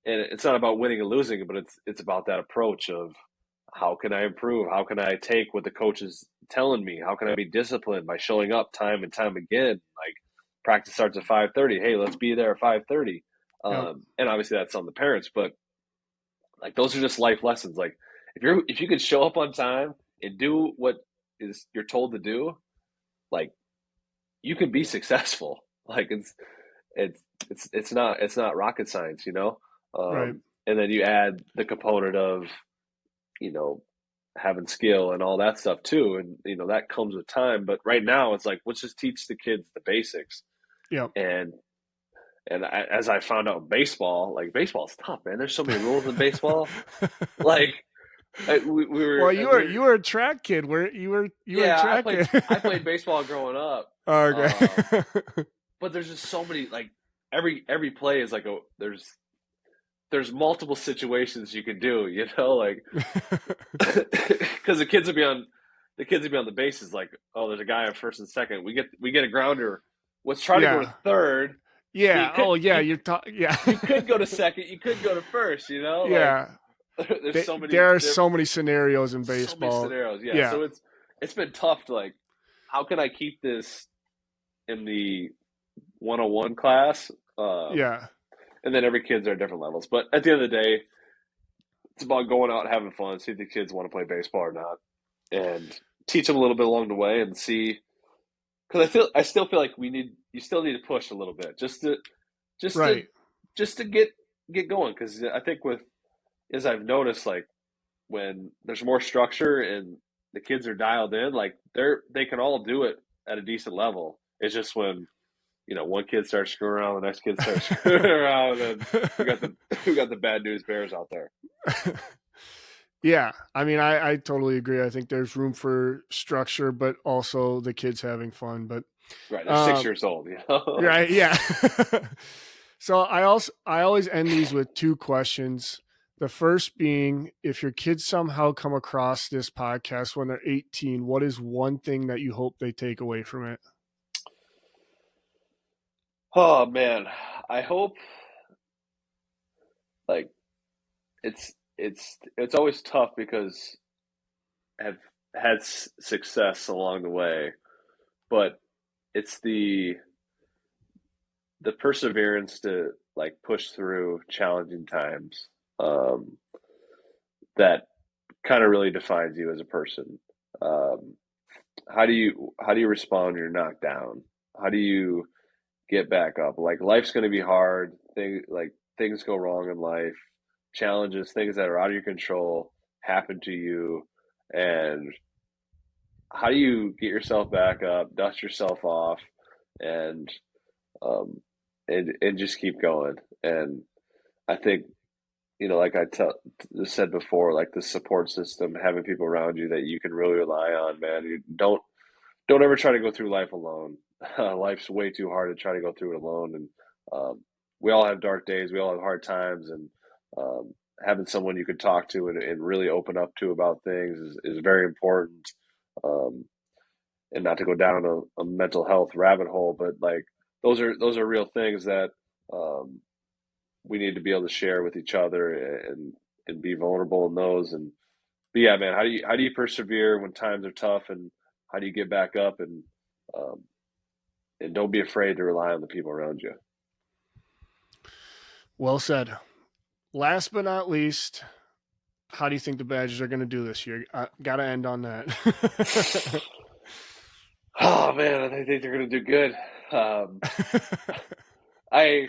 and it's not about winning and losing, but it's about that approach of how can I improve? How can I take what the coach is telling me? How can I be disciplined by showing up time and time again? Like practice starts at 5:30. Hey, let's be there at 5:30. Yep. And obviously that's on the parents, but like those are just life lessons. Like if you could show up on time and do what is you're told to do, like you can be successful. Like it's it's not rocket science. Right. And then you add the component of you know having skill and all that stuff too, and that comes with time. But right now, it's like let's just teach the kids the basics. Yep. And as I found out, in baseball, like baseball's tough, man. There's so many rules in baseball. Like we Well, were you were a track kid. Where you were a yeah, I track played kid. I played baseball growing up. Oh, Um, okay. but there's just so many like every play is like there's multiple situations you can do, like because the kids would be on the bases like, oh, there's a guy on first and second. We get a grounder. Let's try to go to Yeah. third. But Yeah. Oh, yeah. Yeah. you could go to second. You could go to first. Like Yeah. there's so many There are so many scenarios in so many baseball. scenarios. Yeah, Yeah. so it's been tough to like, how can I keep this in the 101 class? Yeah. And then every kid's are at different levels. But at the end of the day, it's about going out and having fun, see if the kids want to play baseball or not, and teach them a little bit along the way and see. Because I still feel like you still need to push a little bit just to Right. just to get going. Because I think as I've noticed, like when there's more structure and the kids are dialed in, like they can all do it at a decent level. It's just when one kid starts screwing around, the next kid starts screwing around, and then we got the bad news bears out there. Yeah, I mean, I totally agree. I think there's room for structure, but also the kids having fun. But Right, they're six um, years old, like right, yeah. So I always end these with two questions. The first being, if your kids somehow come across this podcast when they're 18, what is one thing that you hope they take away from it? oh man, I hope like it's always tough because I've had success along the way, but it's the perseverance to like push through challenging times um, that kind of really defines you as a person. Um, how do you respond when you're knocked down? How do you get back up? Like life's going to be hard. Things go wrong in life. Challenges, things that are out of your control, happen to you, and how do you get yourself back up, dust yourself off, and um, and just keep going? And I think like just said before, like the support system, having people around you that you can really rely on, man. You don't ever try to go through life alone. Life's way too hard to try to go through it alone, and we all have dark days, we all have hard times, and um, having someone you could talk to and really open up to about things is very important. Um, and not to go down a mental health rabbit hole, but like those are real things that um, we need to be able to share with each other and be vulnerable in those. But yeah, man, how do you persevere when times are tough, and how do you get back up um, and don't be afraid to rely on the people around you. Well said. Last but not least, how do you think the Badgers are going to do this year? I got to end on that. Oh man, I think they're going to do good. Um, I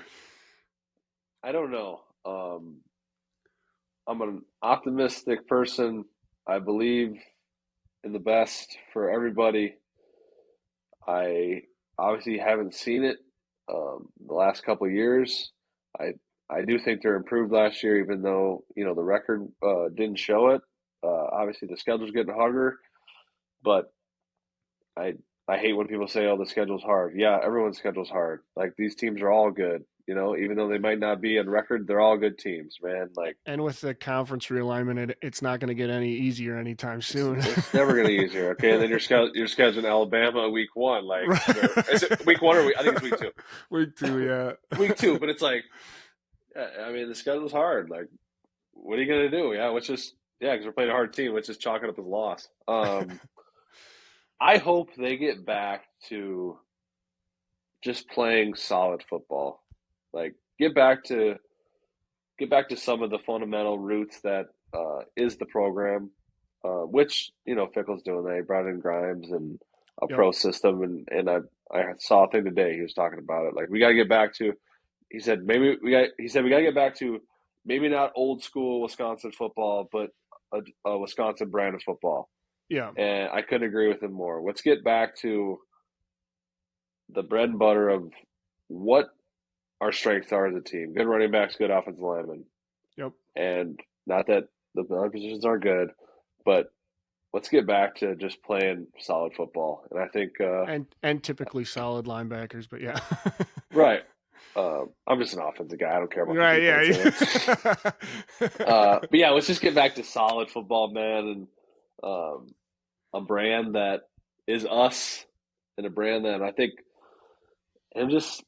I don't know. I'm an optimistic person. I believe in the best for everybody. I obviously haven't seen it the last couple of years. I I do think they're improved last year, even though the record didn't show it. Obviously, the schedule's getting harder. But I I hate when people say, "Oh, the schedule's hard." Yeah, everyone's schedule's hard. Like these teams are all good, even though they might not be on record, they're all good teams, man. Like And with the conference realignment, it's not going to get any easier anytime soon. it's never going to be easier. Okay, and then you're scheduling Alabama week 1. Like, is it Right. week 1 or I think it's week 2. Week 2, yeah. Week 2, but it's like, I mean, the schedule's hard. Like, what are you going to do? Yeah, because we're playing a hard team. Let's just chalk it up as a loss. I hope they get back to just playing solid football. Like, get back to some of the fundamental roots that is the program, which Fickle's doing that. He brought in Grimes and a Yep. pro system, and I saw a thing today. He was talking about it. Like we got to get back to. He said we got to get back to maybe not old school Wisconsin football, but a Wisconsin brand of football. Yeah. And I couldn't agree with him more. Let's get back to the bread and butter of what our strengths are as a team. Good running backs, good offensive linemen. Yep. And not that the other positions are good, but let's get back to just playing solid football. And I think, And typically solid linebackers, but yeah. right. I'm just an offensive guy. I don't care about the Right, defense. yeah. But yeah, let's just get back to solid football, man, and a brand that is us, and a brand that I think, and it's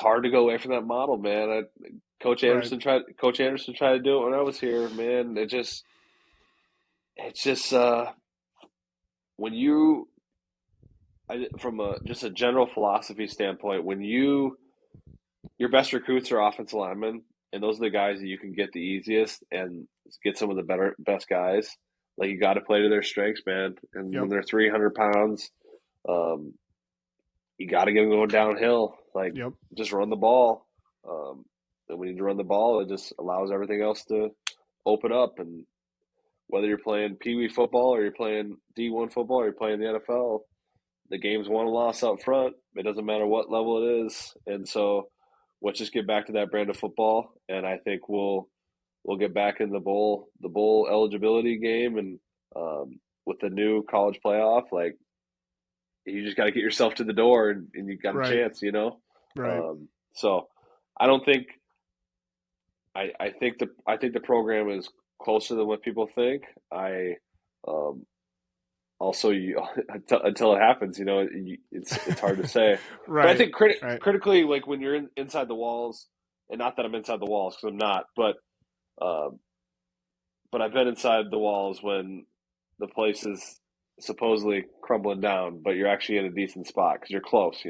hard to go away from that model, man. Coach Right. Anderson tried to do it when I was here, man. It's just when you from just a general philosophy standpoint, when your best recruits are offensive linemen, and those are the guys that you can get the easiest and get some of the best guys. Like you got to play to their strengths, man. And when Yep. they're 300 pounds, um, you got to get them going downhill. Like Yep. just run the ball. And when you run the ball, it just allows everything else to open up. And whether you're playing Pee Wee football or you're playing D1 football or you're playing the NFL, the game's won and lost up front. It doesn't matter what level it is. And so let's just get back to that brand of football. And I think we'll get back in the bowl eligibility game. And with the new college playoff, like you just got to get yourself to the door, and you got a Right. chance. Right. So I don't think I think the program is closer than what people think. I also until it happens, it's hard to say. But I Right. think Right. critically, like when you're inside the walls, and not that I'm inside the walls because I'm not, um, but I've been inside the walls when the place is supposedly crumbling down, but you're actually in a decent spot because you're close.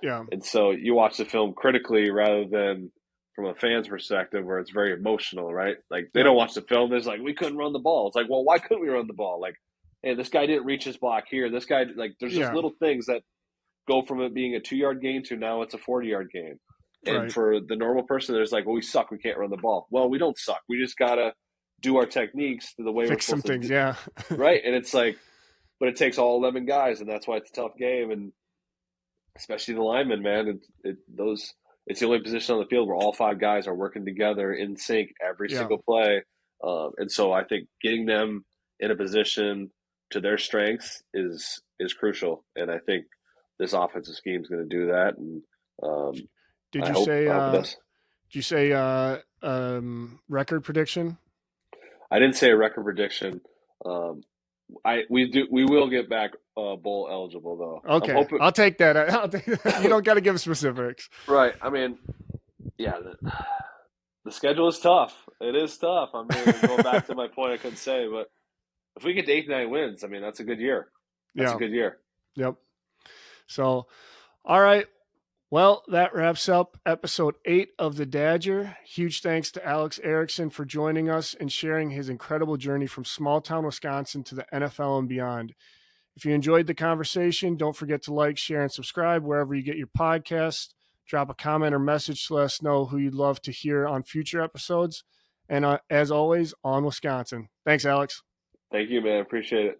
Yeah. And so you watch the film critically rather than from a fan's perspective where it's very emotional, right? Like they Yep. don't watch the film. There's like, we couldn't run the ball. It's like, well, why couldn't we run the ball? Like, hey, this guy didn't reach his block here. This guy, like, there's just Yeah. little things that go from it being a 2 yard gain to now it's a 40-yard gain. And Right. for the normal person, there's like, well, we suck. We can't run the ball. Well, we don't suck. We just got to do our techniques to the way we're Fix some supposed to things, do. yeah. Right. And it's like, but it takes all 11 guys, and that's why it's a tough game. And especially the linemen, man. It's the only position on the field where all 5 guys are working together in sync every Yeah. single play. And so I think getting them in a position to their strengths is crucial. And I think this offensive scheme is going to do that. And Did I you hope say I hope it does. did you say record prediction? I didn't say a record prediction. Um, we will get back bowl eligible though. I'm Okay. hoping. I'll take that. I'll take that. You don't got to give specifics. Right. I mean, yeah. The schedule is tough. It is tough. I mean, going back to my point, I couldn't say, but if we get to 8, 9 wins, I mean, that's a good year. That's a Yeah. good year. Yep. So, all right. Well, that wraps up episode 8 of the Dadger. Huge thanks to Alex Erickson for joining us and sharing his incredible journey from small town Wisconsin to the NFL and beyond. If you enjoyed the conversation, don't forget to like, share, and subscribe wherever you get your podcasts. Drop a comment or message to let us know who you'd love to hear on future episodes. And as always, on Wisconsin. Thanks, Alex. Thank you, man. Appreciate it.